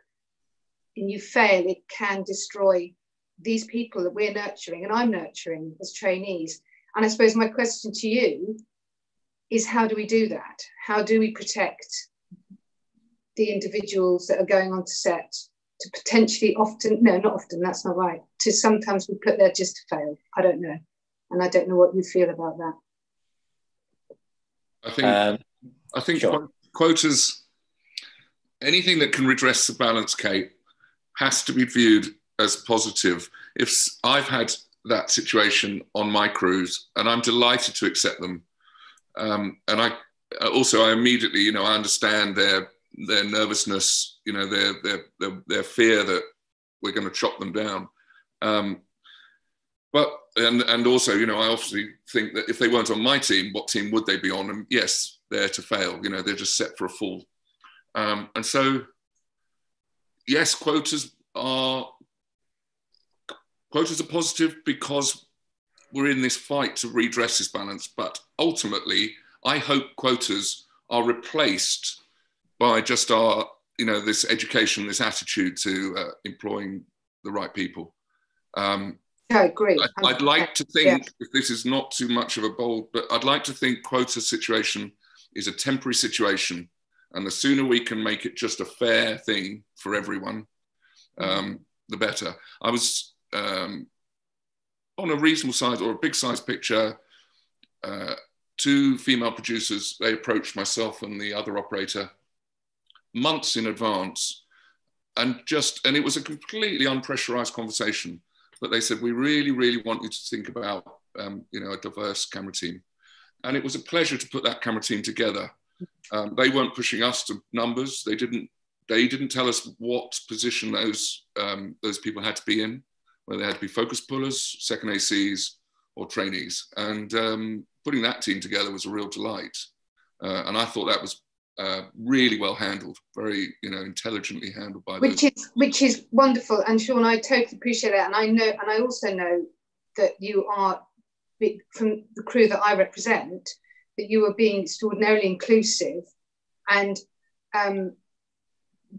and you fail, it can destroy these people that we're nurturing and I'm nurturing as trainees. And I suppose my question to you is, how do we do that? How do we protect the individuals that are going on to set to potentially that's not right, to sometimes be put there just to fail? I don't know. And I don't know what you feel about that. I think sure. Quotas, anything that can redress the balance, Kate, has to be viewed as positive. If I've had that situation on my crews, and I'm delighted to accept them, and I immediately, you know, I understand their nervousness, you know, their fear that we're going to chop them down. But also, you know, I obviously think that if they weren't on my team, what team would they be on? And yes, they're to fail. You know, they're just set for a fall. And so, yes, quotas are positive because we're in this fight to redress this balance. But ultimately, I hope quotas are replaced by just our, you know, this education, this attitude to employing the right people. I agree. I'd like to think, if this is not too much of a bold, but I'd like to think quota situation is a temporary situation, and the sooner we can make it just a fair thing for everyone, the better. I was on a reasonable size or a big size picture, 2 female producers, they approached myself and the other operator months in advance, and it was a completely unpressurized conversation. But they said, we really, really want you to think about, you know, a diverse camera team. And it was a pleasure to put that camera team together. They weren't pushing us to numbers. They didn't tell us what position those people had to be in, whether they had to be focus pullers, second ACs, or trainees. And putting that team together was a real delight. And I thought that was really well handled, very, you know, intelligently handled by which is wonderful. And Sean, I totally appreciate that. And I also know that you are, from the crew that I represent, that you are being extraordinarily inclusive and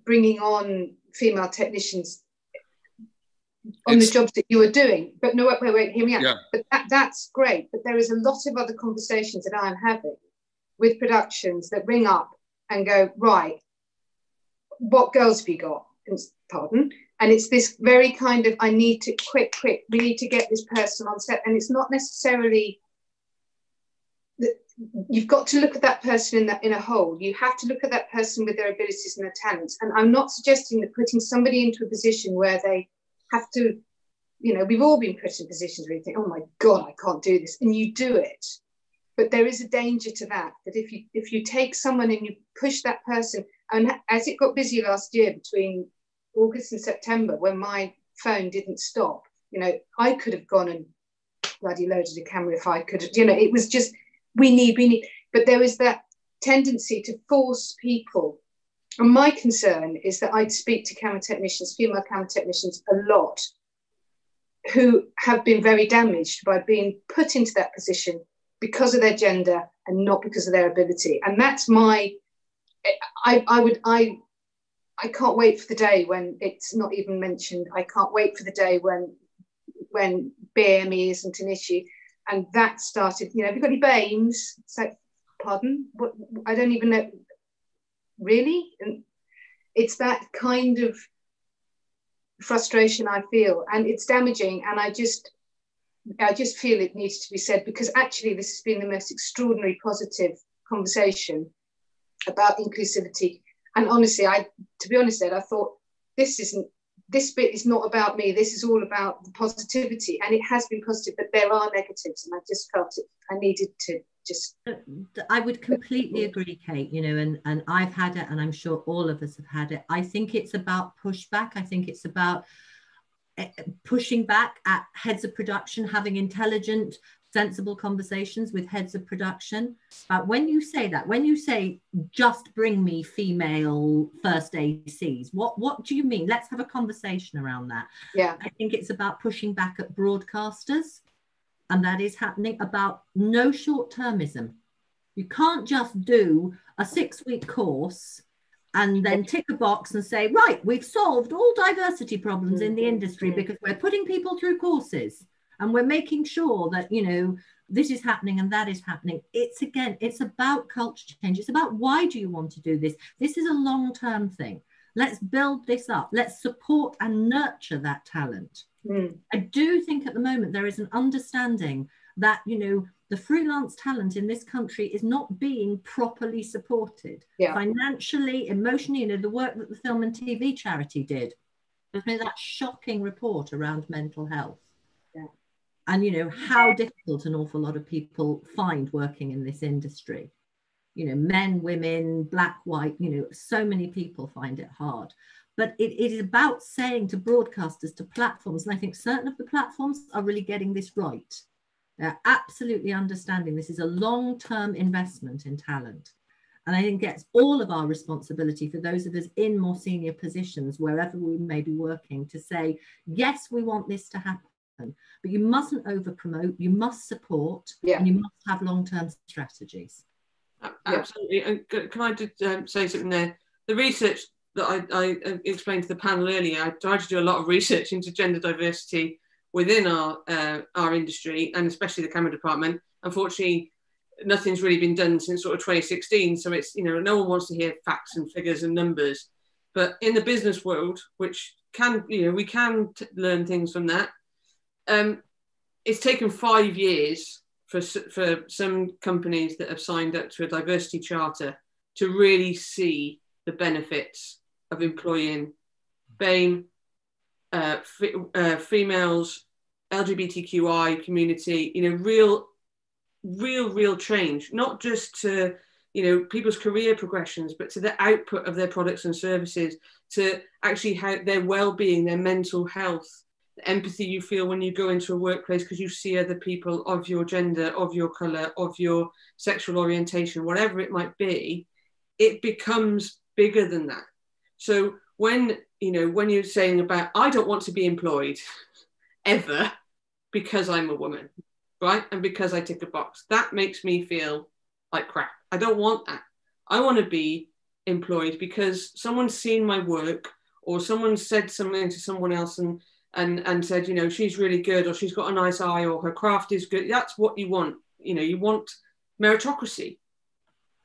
bringing on female technicians on the jobs that you are doing. But no, wait, hear me out. Yeah. But that's great. But there is a lot of other conversations that I'm having with productions that ring up and go, right, what girls have you got? Pardon? And it's this very kind of, I need to, quick, we need to get this person on set. And it's not necessarily, you've got to look at that person in a whole. You have to look at that person with their abilities and their talents. And I'm not suggesting that putting somebody into a position where they have to, you know, we've all been put in positions where you think, oh my God, I can't do this. And you do it. But there is a danger to that if you take someone and you push that person, and as it got busy last year between August and September, when my phone didn't stop, you know, I could have gone and bloody loaded a camera if I could, you know, it was just, we need, but there is that tendency to force people. And my concern is that I'd speak to camera technicians, female camera technicians a lot, who have been very damaged by being put into that position because of their gender and not because of their ability. And that's I can't wait for the day when it's not even mentioned. I can't wait for the day when BAME isn't an issue. And that started, you know, have you got any BAMEs? It's like, pardon? What? I don't even know. Really? And it's that kind of frustration I feel, and it's damaging. And I just feel it needs to be said, because actually this has been the most extraordinary positive conversation about inclusivity. And honestly, to be honest, Ed, I thought this bit is not about me. This is all about the positivity, and it has been positive, but there are negatives, and I just felt it. I needed to just. I would completely agree, Kate. You know, and I've had it, and I'm sure all of us have had it. I think it's about pushback. I think it's about pushing back at heads of production, having intelligent, sensible conversations with heads of production. But when you say that, when you say just bring me female first ACs, what do you mean? Let's have a conversation around that. Yeah, I think it's about pushing back at broadcasters, and that is happening, about no short-termism. You can't just do a 6-week course and then tick a box and say, right, we've solved all diversity problems in the industry because we're putting people through courses and we're making sure that, you know, this is happening and that is happening. It's about culture change. It's about, why do you want to do this? This is a long-term thing. Let's build this up. Let's support and nurture that talent. I do think at the moment there is an understanding that, you know, the freelance talent in this country is not being properly supported financially, emotionally. You know, the work that the Film and TV Charity did That shocking report around mental health. Yeah. And, you know, how difficult an awful lot of people find working in this industry. You know, men, women, black, white, you know, so many people find it hard. But it is about saying to broadcasters, to platforms, and I think certain of the platforms are really getting this right. They're absolutely understanding this is a long-term investment in talent. And I think it's all of our responsibility for those of us in more senior positions, wherever we may be working, to say, yes, we want this to happen, but you mustn't over-promote, you must support, and you must have long-term strategies. Absolutely. And can I just say something there? The research that I explained to the panel earlier, I tried to do a lot of research into gender diversity within our industry, and especially the camera department. Unfortunately, nothing's really been done since sort of 2016. So it's, you know, no one wants to hear facts and figures and numbers. But in the business world, which can, you know, we can learn things from that. It's taken 5 years for some companies that have signed up to a diversity charter to really see the benefits of employing BAME, females, LGBTQI community, you know, real change, not just to, you know, people's career progressions, but to the output of their products and services, to actually how their well-being, their mental health, the empathy you feel when you go into a workplace because you see other people of your gender, of your colour, of your sexual orientation, whatever it might be. It becomes bigger than that. So when you're saying about, I don't want to be employed ever because I'm a woman, right? And because I tick a box, that makes me feel like crap. I don't want that. I want to be employed because someone's seen my work, or someone said something to someone else and said, you know, she's really good, or she's got a nice eye, or her craft is good. That's what you want. You know, you want meritocracy.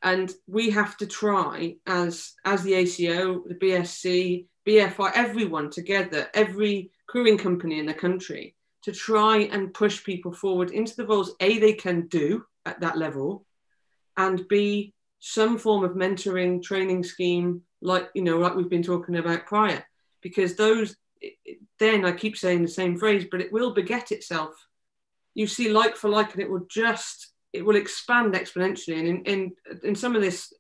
And we have to try as the ACO, the BSC, BFI, everyone together, every crewing company in the country, to try and push people forward into the roles A, they can do at that level, and B, some form of mentoring training scheme, like, you know, like we've been talking about prior, because those, then I keep saying the same phrase, but it will beget itself. You see like for like, and it will expand exponentially. And in some of this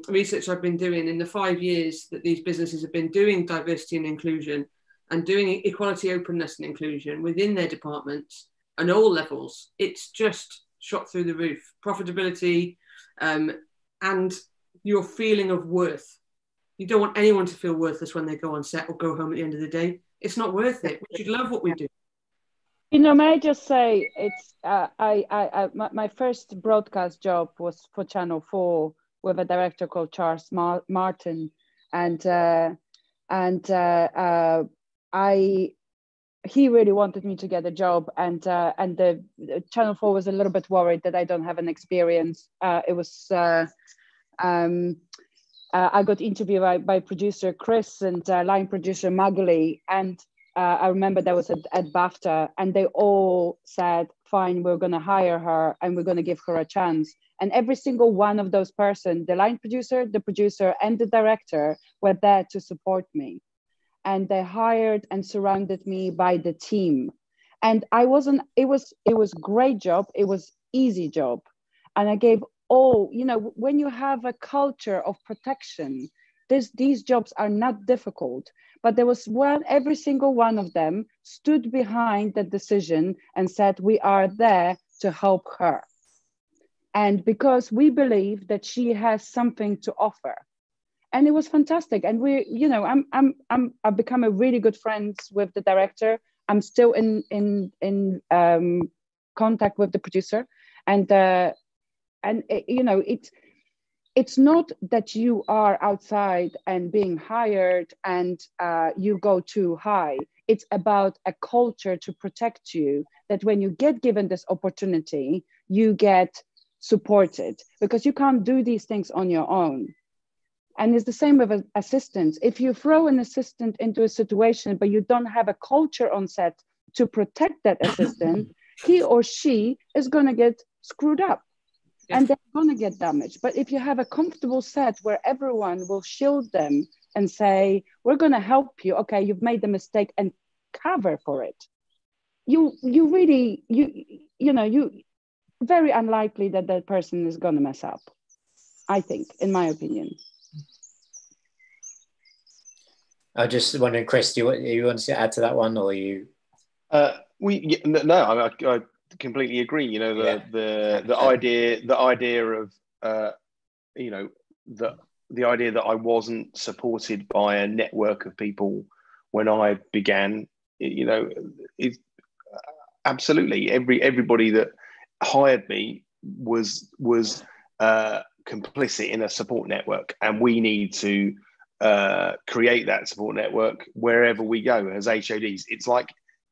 research I've been doing in the 5 years that these businesses have been doing diversity and inclusion and doing equality, openness and inclusion within their departments and all levels, it's just shot through the roof. Profitability and your feeling of worth. You don't want anyone to feel worthless when they go on set or go home at the end of the day. It's not worth it. We should love what we do. You know, may I just say, it's my first broadcast job was for Channel 4 with a director called Charles Martin, and he really wanted me to get a job, and the Channel 4 was a little bit worried that I don't have an experience. It was I got interviewed by producer Chris and line producer Magali, and I remember that was at BAFTA, and they all said, fine, we're going to hire her and we're going to give her a chance. And every single one of those persons, the line producer, the producer, and the director, were there to support me. And they hired and surrounded me by the team. And it was great job. It was easy job. And I gave all, you know, when you have a culture of protection, these jobs are not difficult, but there was every single one of them stood behind the decision and said, we are there to help her. And because we believe that she has something to offer. And it was fantastic. And we, you know, I've become a really good friends with the director. I'm still in contact with the producer, and you know, it's not that you are outside and being hired and you go too high. It's about a culture to protect you, that when you get given this opportunity, you get supported, because you can't do these things on your own. And it's the same with assistants. If you throw an assistant into a situation, but you don't have a culture on set to protect that assistant, he or she is going to get screwed up. And they're going to get damaged. But if you have a comfortable set where everyone will shield them and say, we're going to help you. Okay, you've made the mistake, and cover for it. You really, very unlikely that that person is going to mess up, I think, in my opinion. I just wondering, Chris, do you want to add to that one, or you? I completely agree. You know, the idea of the idea that I wasn't supported by a network of people when I began, is absolutely everybody that hired me was complicit in a support network, and we need to create that support network wherever we go as HODs.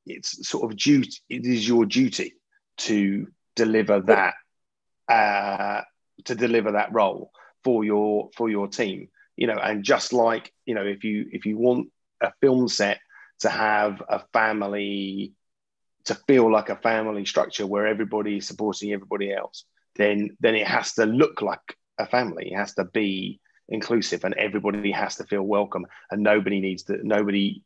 It's sort of duty. It is your duty to deliver that role for your team. And just like, if you want a film set to have a family, to feel like a family structure where everybody is supporting everybody else, then it has to look like a family. It has to be inclusive, and everybody has to feel welcome, and nobody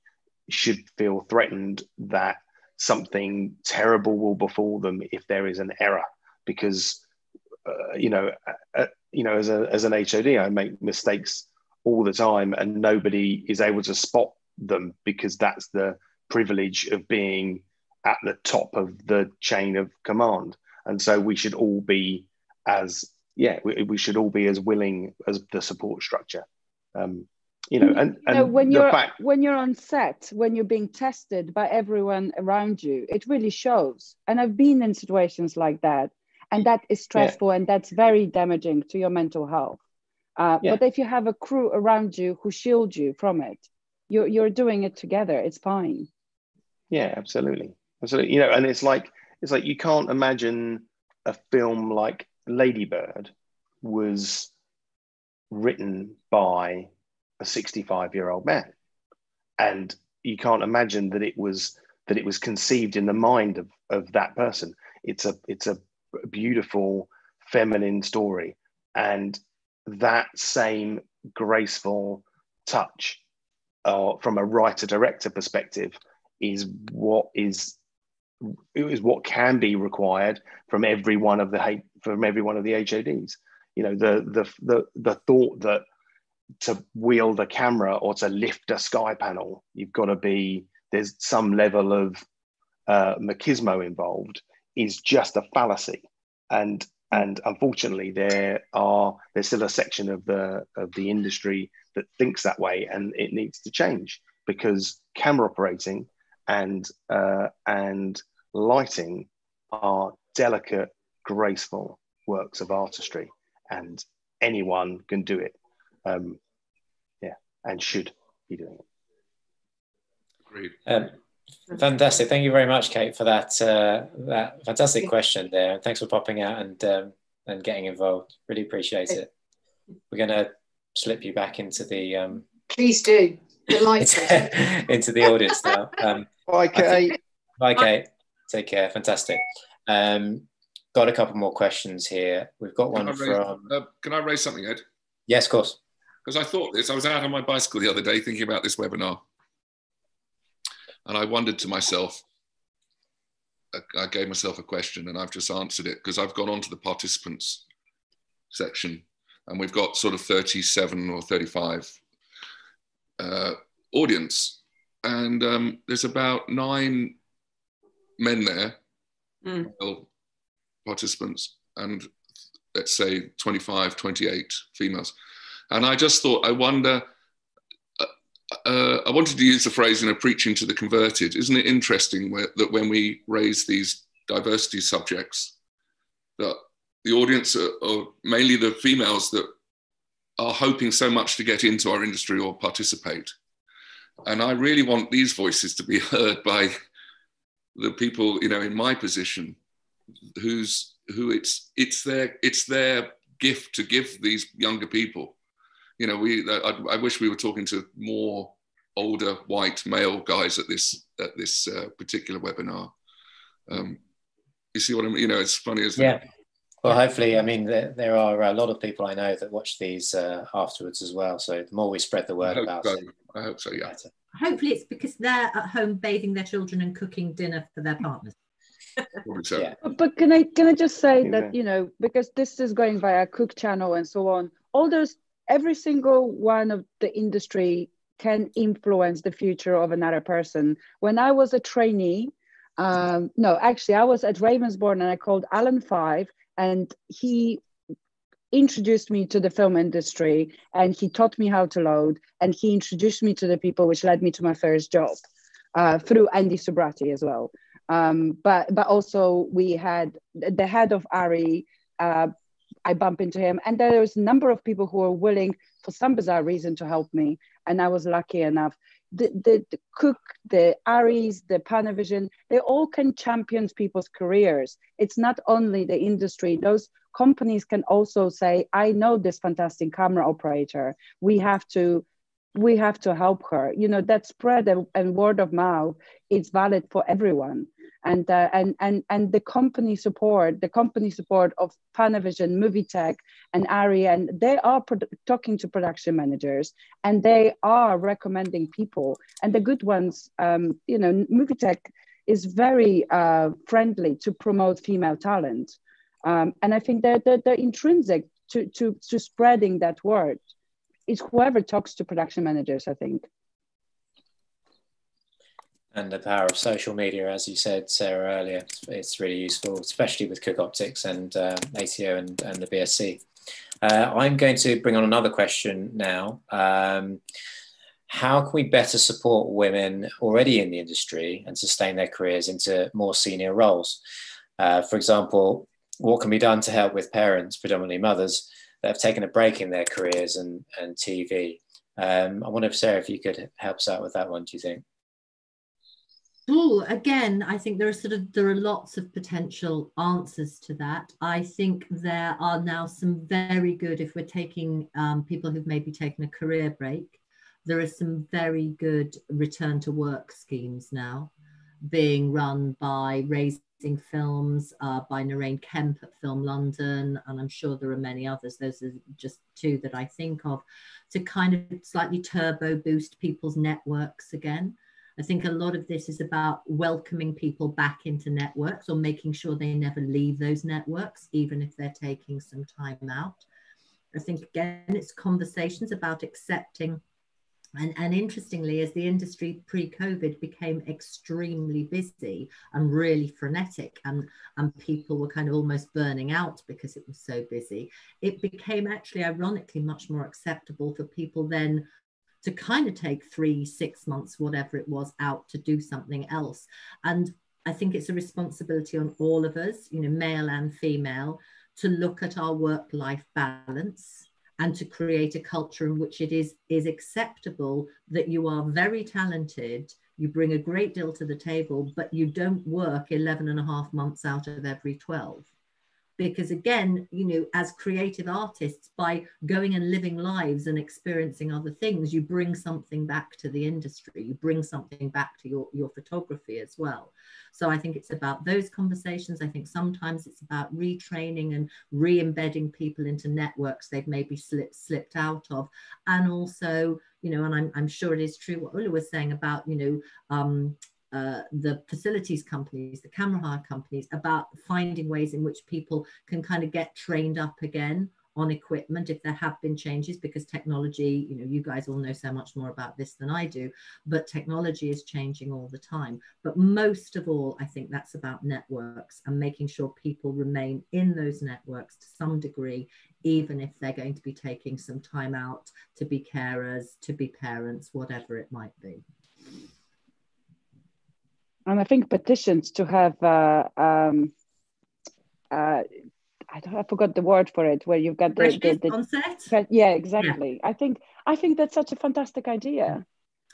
should feel threatened that something terrible will befall them if there is an error, because as an HOD, I make mistakes all the time, and nobody is able to spot them, because that's the privilege of being at the top of the chain of command. And so we should all be as willing as the support structure. When you're on set, when you're being tested by everyone around you, it really shows. And I've been in situations like that, and that is stressful, and that's very damaging to your mental health. But if you have a crew around you who shield you from it, you're doing it together. It's fine. Yeah, absolutely. And it's like you can't imagine a film like Lady Bird was written by a 65-year-old man, and you can't imagine that it was conceived in the mind of that person. It's a beautiful feminine story, and that same graceful touch from a writer-director perspective is what can be required from every one of the HODs. The thought that to wield a camera or to lift a sky panel, there's some level of machismo involved, is just a fallacy. And unfortunately, there's still a section of the industry that thinks that way, and it needs to change, because camera operating and lighting are delicate, graceful works of artistry, and anyone can do it. And should be doing it. Agreed. Fantastic. Thank you very much, Kate, for that fantastic question there. And thanks for popping out and getting involved. Really appreciate it. We're going to slip you back into the... Please do. Delighted. into the audience now. Bye, Kate. Bye, Kate. Take care. Fantastic. Got a couple more questions here. We've got one from... Can I raise something, Ed? Yes, of course. Because I thought this. I was out on my bicycle the other day thinking about this webinar. And I wondered to myself, I gave myself a question, and I've just answered it, because I've gone on to the participants section, and we've got sort of 37 or 35 audience. And there's about 9 men there, male participants, and let's say 25, 28 females. And I just thought, I wonder, I wanted to use the phrase, preaching to the converted. Isn't it interesting that when we raise these diversity subjects, that the audience are mainly the females that are hoping so much to get into our industry or participate. And I really want these voices to be heard by the people, in my position, who it's their gift to give these younger people. I wish we were talking to more older white male guys at this particular webinar. You see what I mean? It's funny, isn't it? Well, hopefully, I mean, there are a lot of people I know that watch these afterwards as well. So the more we spread the word about it, I hope so, yeah. better. Hopefully it's because they're at home bathing their children and cooking dinner for their partners. So. Yeah. But can I just say that, you know, because this is going via Cook Channel and so on, every single one of the industry can influence the future of another person. When I was a trainee, no, actually I was at Ravensbourne and I called Alan Five, and he introduced me to the film industry and he taught me how to load, and he introduced me to the people, which led me to my first job through Andy Subrati as well. But also we had the head of ARI, I bump into him, and there was a number of people who were willing for some bizarre reason to help me, and I was lucky enough. The Cook, the ARIs, the Panavision, they all can champion people's careers. It's not only the industry. Those companies can also say, I know this fantastic camera operator. We have to help her. You know, that spread and word of mouth is valid for everyone. And the company support of Panavision, Movie Tech, and ARI, and they are talking to production managers, and they are recommending people, and the good ones. You know, Movie Tech is very friendly to promote female talent, and I think they're intrinsic to spreading that word. It's whoever talks to production managers, I think. And the power of social media, as you said, Sarah, earlier, it's really useful, especially with Cook Optics and ACO and the BSc. I'm going to bring on another question now. How can we better support women already in the industry and sustain their careers into more senior roles? For example, what can be done to help with parents, predominantly mothers, that have taken a break in their careers and TV? I wonder if, Sarah, if you could help us out with that one, do you think? Oh, again, I think there are lots of potential answers to that. I think there are now some very good, if we're taking people who've maybe taken a career break, there are some very good return to work schemes now being run by Raising Films, by Narain Kemp at Film London, and I'm sure there are many others. Those are just two that I think of, to kind of slightly turbo boost people's networks again. I think a lot of this is about welcoming people back into networks, or making sure they never leave those networks, even if they're taking some time out. I think, again, it's conversations about accepting. And interestingly, as the industry pre-COVID became extremely busy and really frenetic, and people were kind of almost burning out because it was so busy, it became actually ironically much more acceptable for people then to kind of take 3-6 months, whatever it was, out to do something else. And I think it's a responsibility on all of us, you know, male and female, to look at our work-life balance and to create a culture in which it is acceptable that you are very talented, you bring a great deal to the table, but you don't work 11.5 months out of every 12. Because again, you know, as creative artists, by going and living lives and experiencing other things, you bring something back to the industry, you bring something back to your photography as well. So I think it's about those conversations. I think sometimes it's about retraining and re-embedding people into networks they've maybe slipped out of. And also, you know, and I'm sure it is true what Ulla was saying about, you know, the facilities companies, the camera hire companies, about finding ways in which people can kind of get trained up again on equipment if there have been changes, because technology, you know, you guys all know so much more about this than I do, but technology is changing all the time. But most of all, I think that's about networks and making sure people remain in those networks to some degree, even if they're going to be taking some time out to be carers, to be parents, whatever it might be. And I think petitions to have, I forgot the word for it, where you've got the on set? Yeah, exactly. Yeah. I think that's such a fantastic idea.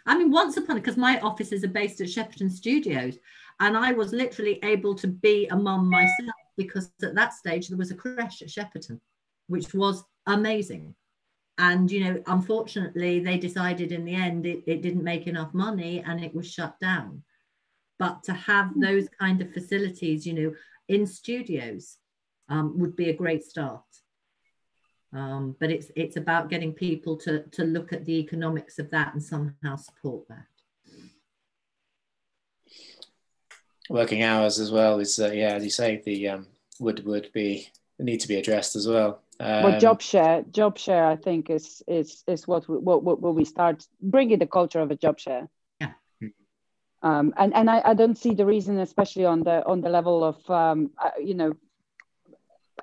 I mean, once upon, because my offices are based at Shepperton Studios, and I was literally able to be a mum myself, because at that stage there was a creche at Shepperton, which was amazing. And, you know, unfortunately, they decided in the end it didn't make enough money and it was shut down. But to have those kind of facilities, you know, in studios, would be a great start. But it's about getting people to look at the economics of that and somehow support that. Working hours as well is yeah, as you say, the would be need to be addressed as well. Well, job share, I think is what we start bringing the culture of a job share. Yeah. And I don't see the reason, especially on the level of you know,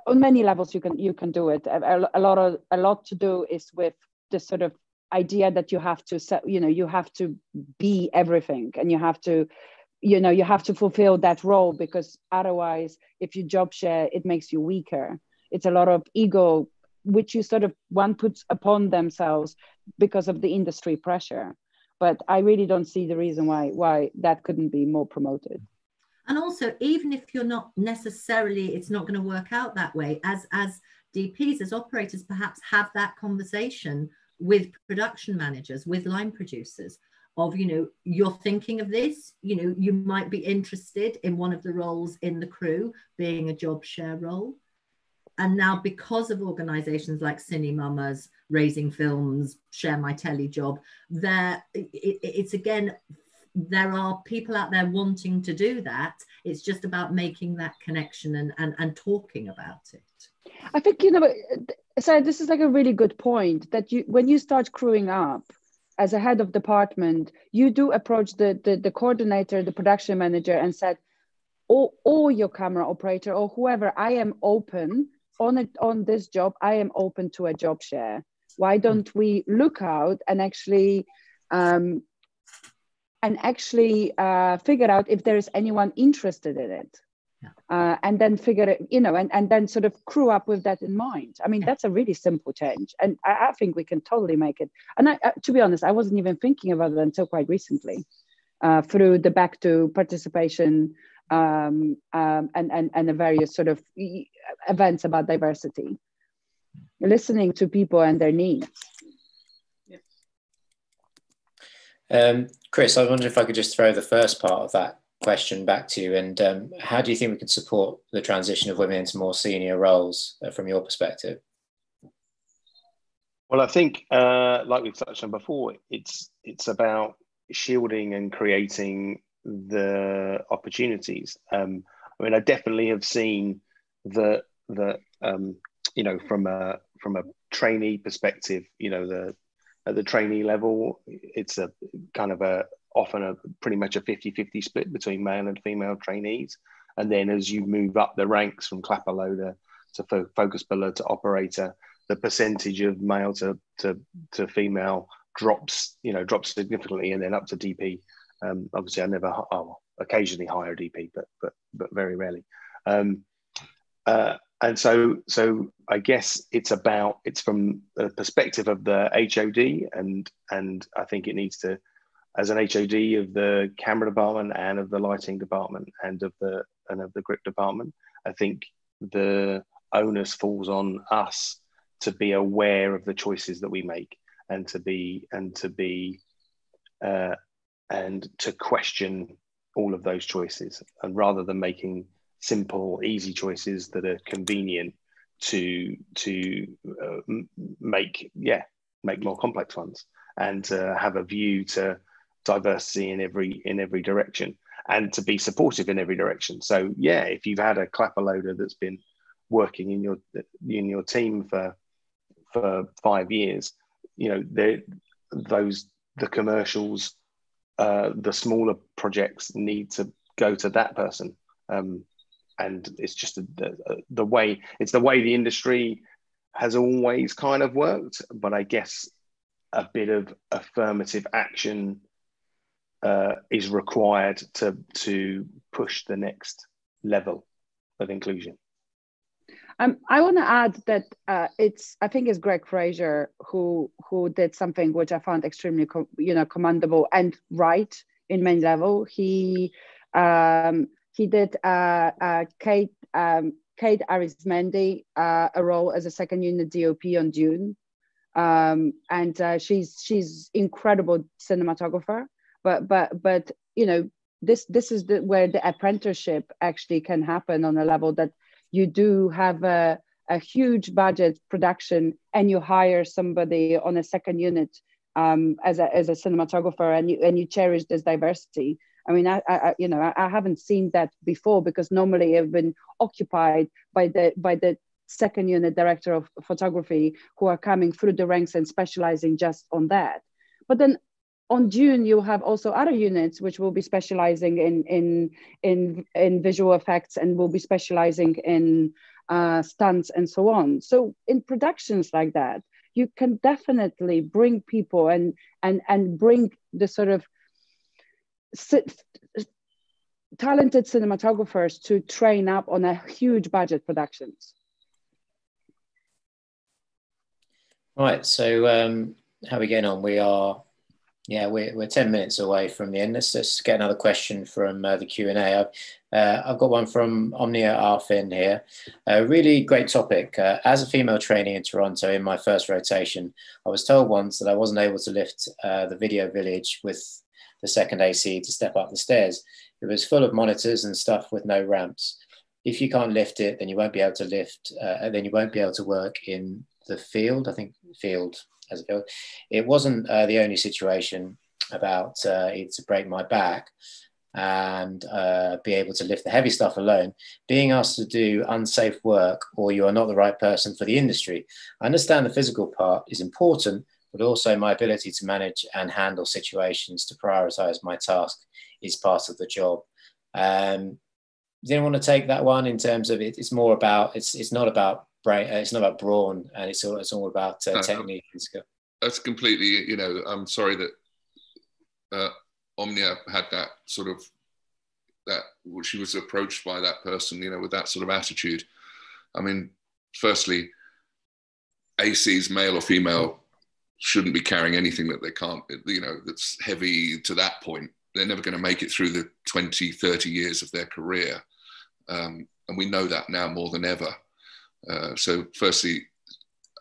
on many levels you can do it. A lot to do is with the sort of idea that you have to you know, you have to be everything, and you have to, you know, you have to fulfill that role, because otherwise, if you job share, it makes you weaker. It's a lot of ego, which you sort of one puts upon themselves because of the industry pressure. But I really don't see the reason why that couldn't be more promoted. And also, even if you're not necessarily, it's not going to work out that way, as DPs, as operators, perhaps have that conversation with production managers, with line producers, of, you know, you're thinking of this, you know, you might be interested in one of the roles in the crew being a job share role. And now, because of organizations like Cine Mamas, Raising Films, Share My Telly Job, it's again, there are people out there wanting to do that. It's just about making that connection and talking about it. I think, you know, so this is like a really good point, that when you start crewing up as a head of department, you do approach the coordinator, the production manager, and said, or your camera operator or whoever, I am open on this job, I am open to a job share. Why don't we look out and actually figure out if there is anyone interested in it? Yeah. And then figure it, you know, and then sort of crew up with that in mind. I mean, that's a really simple change, and I think we can totally make it. And to be honest, I wasn't even thinking about it until quite recently, through the Back to Participation and the various sort of events about diversity, listening to people and their needs. Chris, I wonder if I could just throw the first part of that question back to you, and how do you think we can support the transition of women into more senior roles from your perspective? Well, I think, like we've touched on before, it's about shielding and creating the opportunities. I mean, I definitely have seen that you know, from a trainee perspective, you know, at the trainee level, it's a kind of often a pretty much a 50-50 split between male and female trainees. And then as you move up the ranks from clapper loader to focus puller to operator, the percentage of male to female drops significantly, and then up to DP. Obviously, I never, occasionally hire DP, but very rarely. And so I guess it's from the perspective of the HOD, and I think it needs to, as an HOD of the camera department and of the lighting department and of the grip department, I think the onus falls on us to be aware of the choices that we make, and to question all of those choices, and rather than making simple, easy choices that are convenient, to make more complex ones, and to have a view to diversity in every direction, and to be supportive in every direction. So yeah, if you've had a clapper loader that's been working in your team for 5 years, you know, the commercials, the smaller projects need to go to that person. And it's just the way the industry has always kind of worked. But I guess a bit of affirmative action is required to push the next level of inclusion. I want to add that I think it's Greg Fraser who did something which I found extremely commendable and right in many level. He did Kate Arismendi a role as a second unit DOP on Dune, and she's incredible cinematographer. But you know, this is where the apprenticeship actually can happen on a level that you do have a huge budget production and you hire somebody on a second unit as a cinematographer, and you cherish this diversity. I mean, I haven't seen that before, because normally I've been occupied by the second unit director of photography who are coming through the ranks and specializing just on that. But then on June, you have also other units which will be specializing in visual effects and will be specializing in stunts and so on. So in productions like that, you can definitely bring people and bring the sort of talented cinematographers to train up on a huge budget productions. Right, so how are we getting on? We're 10 minutes away from the end. Let's just get another question from the Q&A. I've got one from Omnia Arfin here. A really great topic. As a female trainee in Toronto in my first rotation, I was told once that I wasn't able to lift the video village with the second AC to step up the stairs. It was full of monitors and stuff with no ramps. If you can't lift it, then you won't be able to lift, then you won't be able to work in the field. I think field as a field. It wasn't the only situation about it to break my back and be able to lift the heavy stuff alone. Being asked to do unsafe work, or you are not the right person for the industry. I understand the physical part is important, but also my ability to manage and handle situations, to prioritize my task, is part of the job. Does anyone want to take that one in terms of it? It's more about, it's not about brain, it's not about brawn, and it's all about technique and skill. That's completely, I'm sorry that Omnia had that sort of, she was approached by that person, with that sort of attitude. I mean, firstly, ACs, male or female, shouldn't be carrying anything that they can't, that's heavy to that point. They're never going to make it through the 20, 30 years of their career. And we know that now more than ever. So firstly,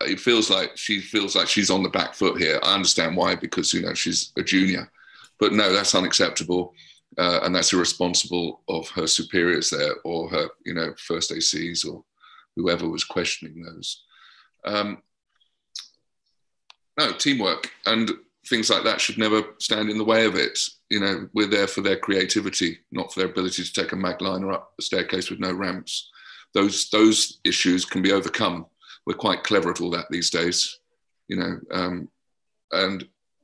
it feels like she's on the back foot here. I understand why, because, she's a junior. But no, that's unacceptable. And that's irresponsible of her superiors there, or her, first ACs, or whoever was questioning those. No, teamwork and things like that should never stand in the way of it. We're there for their creativity, not for their ability to take a mag liner up a staircase with no ramps. Those issues can be overcome. We're quite clever at all that these days, and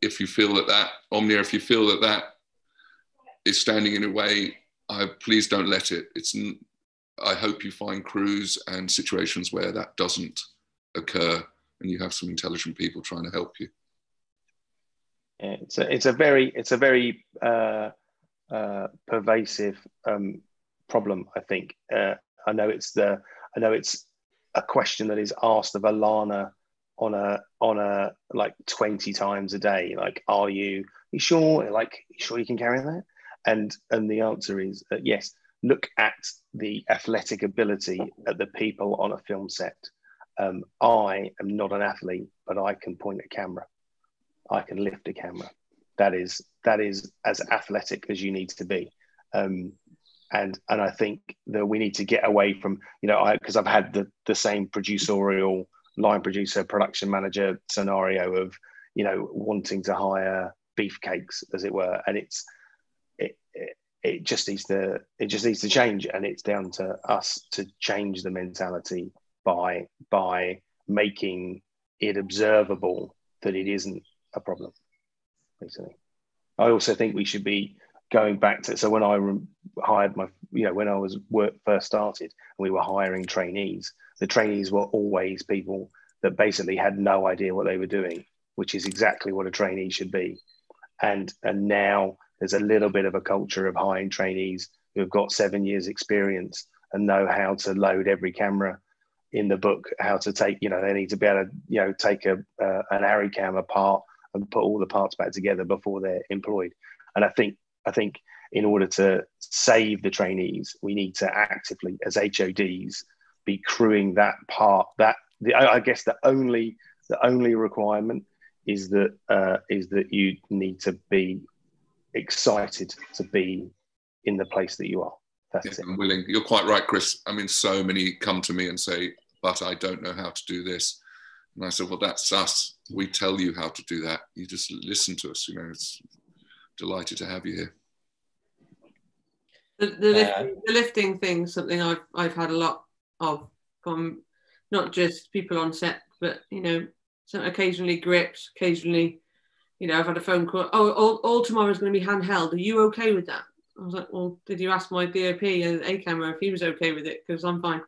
if you feel that Omnia, if you feel that is standing in your way, please don't let it. I hope you find crews and situations where that doesn't occur, and you have some intelligent people trying to help you. Yeah, it's a very pervasive problem. I think I know it's a question that is asked of Alana on a like 20 times a day. Like, are you sure? Like, you sure you can carry that? And the answer is yes. Look at the athletic ability of the people on a film set. I am not an athlete, but I can point a camera. I can lift a camera. That is as athletic as you need to be. And I think that we need to get away from, because I've had the same producerial line producer, production manager scenario of, wanting to hire beefcakes, as it were. And it just needs to change. And it's down to us to change the mentality by making it observable that it isn't a problem, basically. I also think we should be going back to, so when I hired when I was first started and we were hiring trainees, the trainees were always people that basically had no idea what they were doing, which is exactly what a trainee should be. And now there's a little bit of a culture of hiring trainees who have got 7 years experience and know how to load every camera in the book, how to take, they need to be able to, take an Arri cam apart and put all the parts back together before they're employed. And I think in order to save the trainees, we need to actively, as HODs, be crewing that part. I guess the only requirement is that you need to be excited to be in the place that you are. That's it. I'm willing. You're quite right, Chris. I mean, so many come to me and say, but I don't know how to do this. And I said, well, that's us. We tell you how to do that. You just listen to us. You know, it's delighted to have you here. The lifting thing, something I've had a lot of from not just people on set, but, you know, so occasionally grips, occasionally, you know, I've had a phone call, oh, all tomorrow's going to be handheld. Are you okay with that? I was like, well, did you ask my DOP and A camera if he was okay with it? Because I'm fine.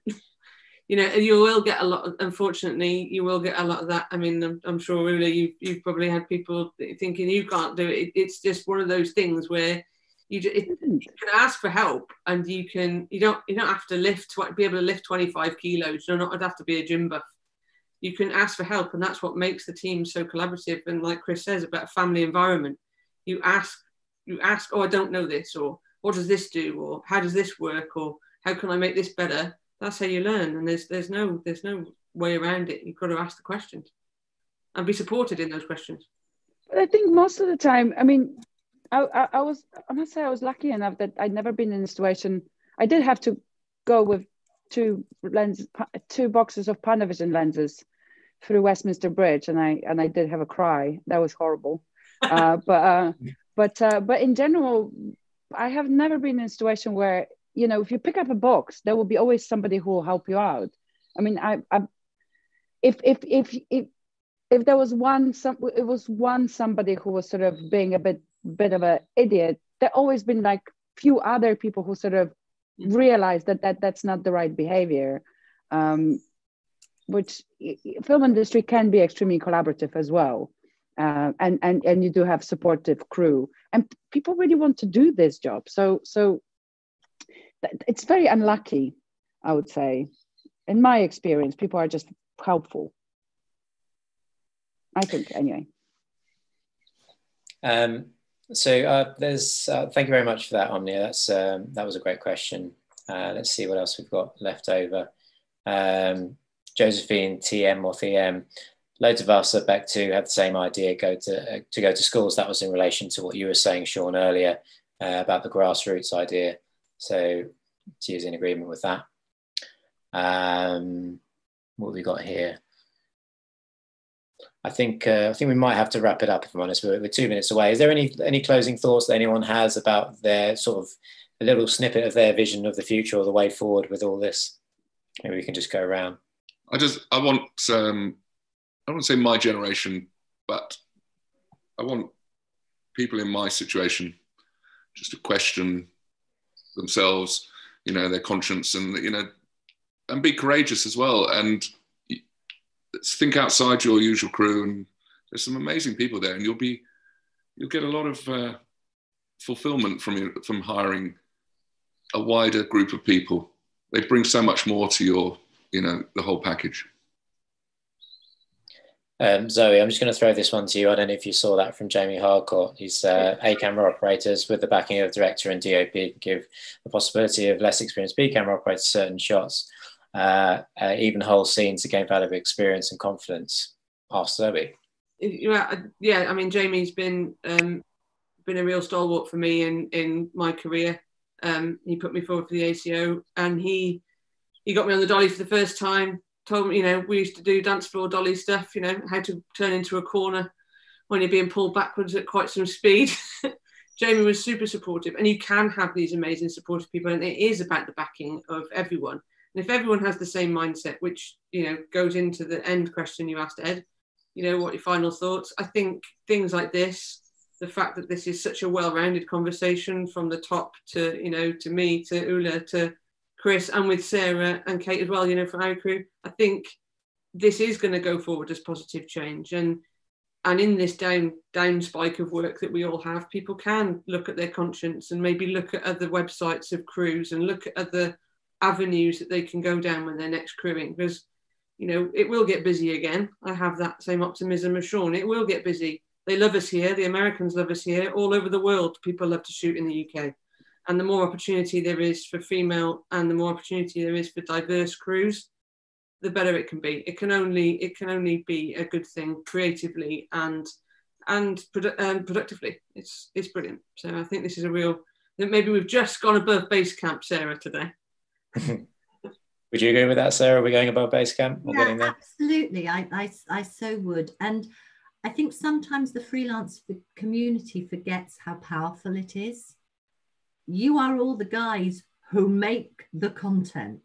You know, you will get a lot of, unfortunately, you will get a lot of that. I mean, I'm sure really you've probably had people thinking you can't do it. It's just one of those things where you can ask for help, and you don't have to be able to lift 25 kilos. You don't have to be a gym buff. You can ask for help, and that's what makes the team so collaborative. And like Chris says about a family environment, you ask, oh, I don't know this, or what does this do, or how does this work, or how can I make this better? That's how you learn, and there's no way around it. You've got to ask the questions and be supported in those questions. But I think most of the time, I mean, I must say I was lucky enough that I'd never been in a situation. I did have to go with two boxes of Panavision lenses through Westminster Bridge, and I did have a cry. That was horrible. But in general, I have never been in a situation where, you know, if you pick up a box, there will be always somebody who will help you out. I mean, if there was one somebody who was sort of being a bit of an idiot, there always been like few other people who sort of realize that's not the right behavior. Which film industry can be extremely collaborative as well, and you do have supportive crew, and people really want to do this job. So it's very unlucky, I would say. In my experience, people are just helpful, I think, anyway. So there's thank you very much for that, Omnia. That was a great question. Let's see what else we've got left over. Josephine, TM or TM, loads of us at Beck 2 had the same idea, go to schools. That was in relation to what you were saying, Sean, earlier about the grassroots idea. So she is in agreement with that. What have we got here? I think we might have to wrap it up, if I'm honest. We're 2 minutes away. Is there any closing thoughts that anyone has about their sort of a little snippet of their vision of the future or the way forward with all this? Maybe we can just go around. I want to say my generation, but I want people in my situation just to question themselves, you know, their conscience, and, you know, and be courageous as well, and think outside your usual crew. And there's some amazing people there, and you'll get a lot of fulfillment from hiring a wider group of people. They bring so much more to your, you know, the whole package. Zoe, I'm just going to throw this one to you. I don't know if you saw that from Jamie Harcourt. He's A camera operators with the backing of director and DOP give the possibility of less experienced B camera operators certain shots, even whole scenes to gain valuable experience and confidence. Ask Zoe. Yeah, I mean, Jamie's been a real stalwart for me in my career. He put me forward for the ACO, and he got me on the dolly for the first time. Told me, you know, we used to do dance floor dolly stuff, you know, how to turn into a corner when you're being pulled backwards at quite some speed. Jamie was super supportive, and you can have these amazing supportive people, and it is about the backing of everyone. And if everyone has the same mindset, which, you know, goes into the end question you asked, Ed, you know, what your final thoughts? I think things like this, the fact that this is such a well-rounded conversation from the top to, you know, to me, to Ula, to Chris, and with Sarah and Kate as well, you know, from our crew, I think this is going to go forward as positive change. And in this down spike of work that we all have, people can look at their conscience and maybe look at other websites of crews and look at other avenues that they can go down when they're next crewing, because, you know, it will get busy again. I have that same optimism as Sean. It will get busy. They love us here. The Americans love us here. All over the world, people love to shoot in the UK. And the more opportunity there is for female, and the more opportunity there is for diverse crews, the better it can be. It can only be a good thing creatively and productively. It's brilliant. So I think this is a real that maybe we've just gone above base camp, Sarah, today. Would you agree with that, Sarah? Are we going above base camp? Or getting there? Absolutely. I so would. And I think sometimes the freelance community forgets how powerful it is. You are all the guys who make the content.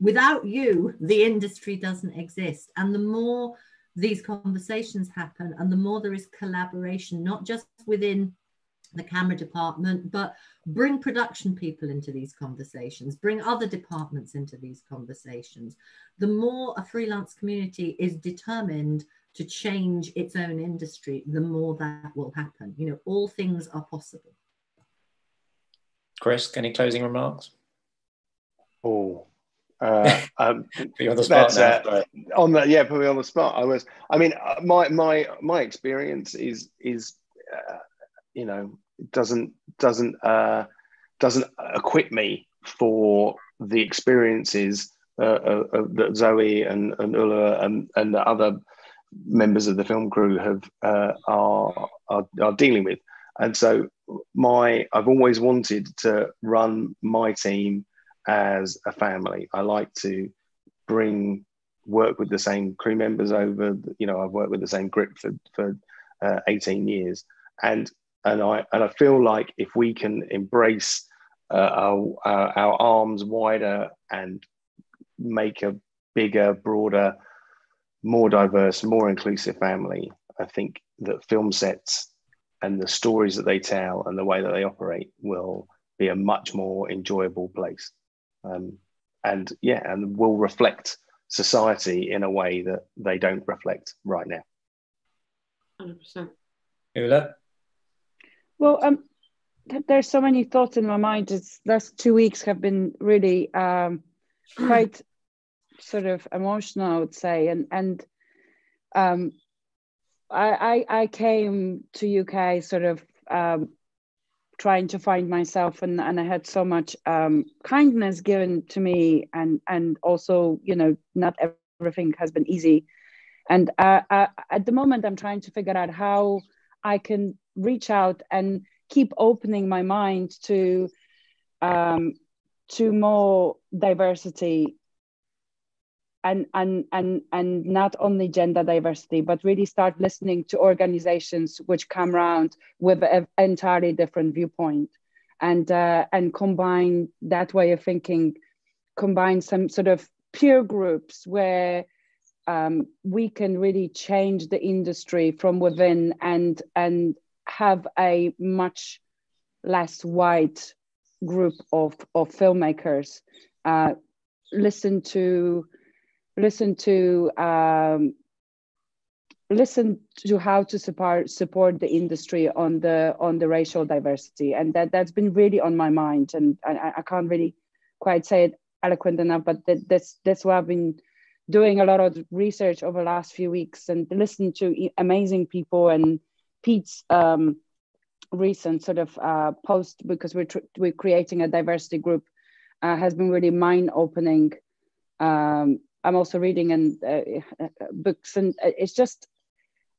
Without you, the industry doesn't exist. And the more these conversations happen and the more there is collaboration, not just within the camera department, but bring production people into these conversations, bring other departments into these conversations. The more a freelance community is determined to change its own industry, the more that will happen. You know, all things are possible. Chris, any closing remarks? Oh, put you on the spot now. On that, yeah, put me on the spot. My experience is you know, doesn't equip me for the experiences that Zoe and Ulla and the other members of the film crew are dealing with. And so I've always wanted to run my team as a family. I like to work with the same crew members over, you know, I've worked with the same grip for 18 years. And I feel like if we can embrace our arms wider and make a bigger, broader, more diverse, more inclusive family, I think that film sets and the stories that they tell and the way that they operate will be a much more enjoyable place. And will reflect society in a way that they don't reflect right now. 100%. Ulla? Well, there's so many thoughts in my mind. Last 2 weeks have been really quite sort of emotional, I would say. And I came to UK sort of trying to find myself, and I had so much kindness given to me, and also, you know, not everything has been easy. And at the moment, I'm trying to figure out how I can reach out and keep opening my mind to more diversity, and not only gender diversity, but really start listening to organizations which come around with an entirely different viewpoint, and combine that way of thinking, combine some sort of peer groups where we can really change the industry from within, and have a much less wide group of filmmakers listen to how to support the industry on the racial diversity, and that's been really on my mind, and I can't really quite say it eloquent enough, but that's why I've been doing a lot of research over the last few weeks and listening to amazing people. And Pete's recent sort of post, because we're creating a diversity group, has been really mind-opening. I'm also reading books, and it's just,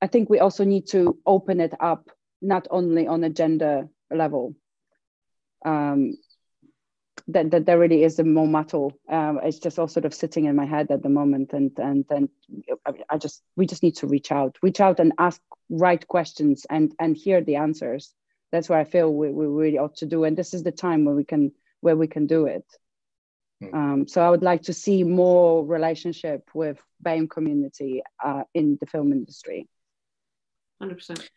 I think we also need to open it up, not only on a gender level. That there really is a more metal. It's just all sort of sitting in my head at the moment, and we just need to reach out and ask right questions and hear the answers. That's what I feel we really ought to do, and this is the time where we can do it. So I would like to see more relationship with BAME community in the film industry. 100%.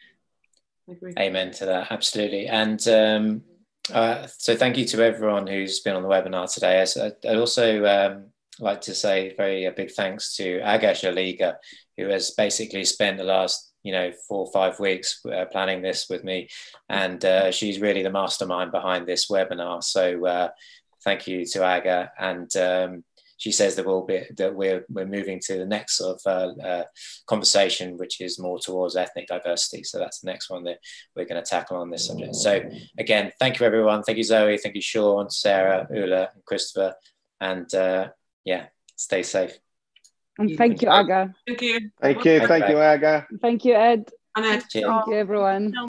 I agree. Amen to that, absolutely. And so thank you to everyone who's been on the webinar today. I'd also like to say very big thanks to Aga Shaliga, who has basically spent the last 4 or 5 weeks planning this with me, and she's really the mastermind behind this webinar. So thank you to Aga, and she says that we're moving to the next sort of conversation, which is more towards ethnic diversity. So that's the next one that we're going to tackle on this subject. So again, thank you everyone. Thank you Zoe, thank you Sean, Sarah, Ulla, and Christopher, and stay safe. And thank you, Aga. Thank you. Thank you, Aga. Thank you, Ed. And Ed. Cheers. Thank you, everyone.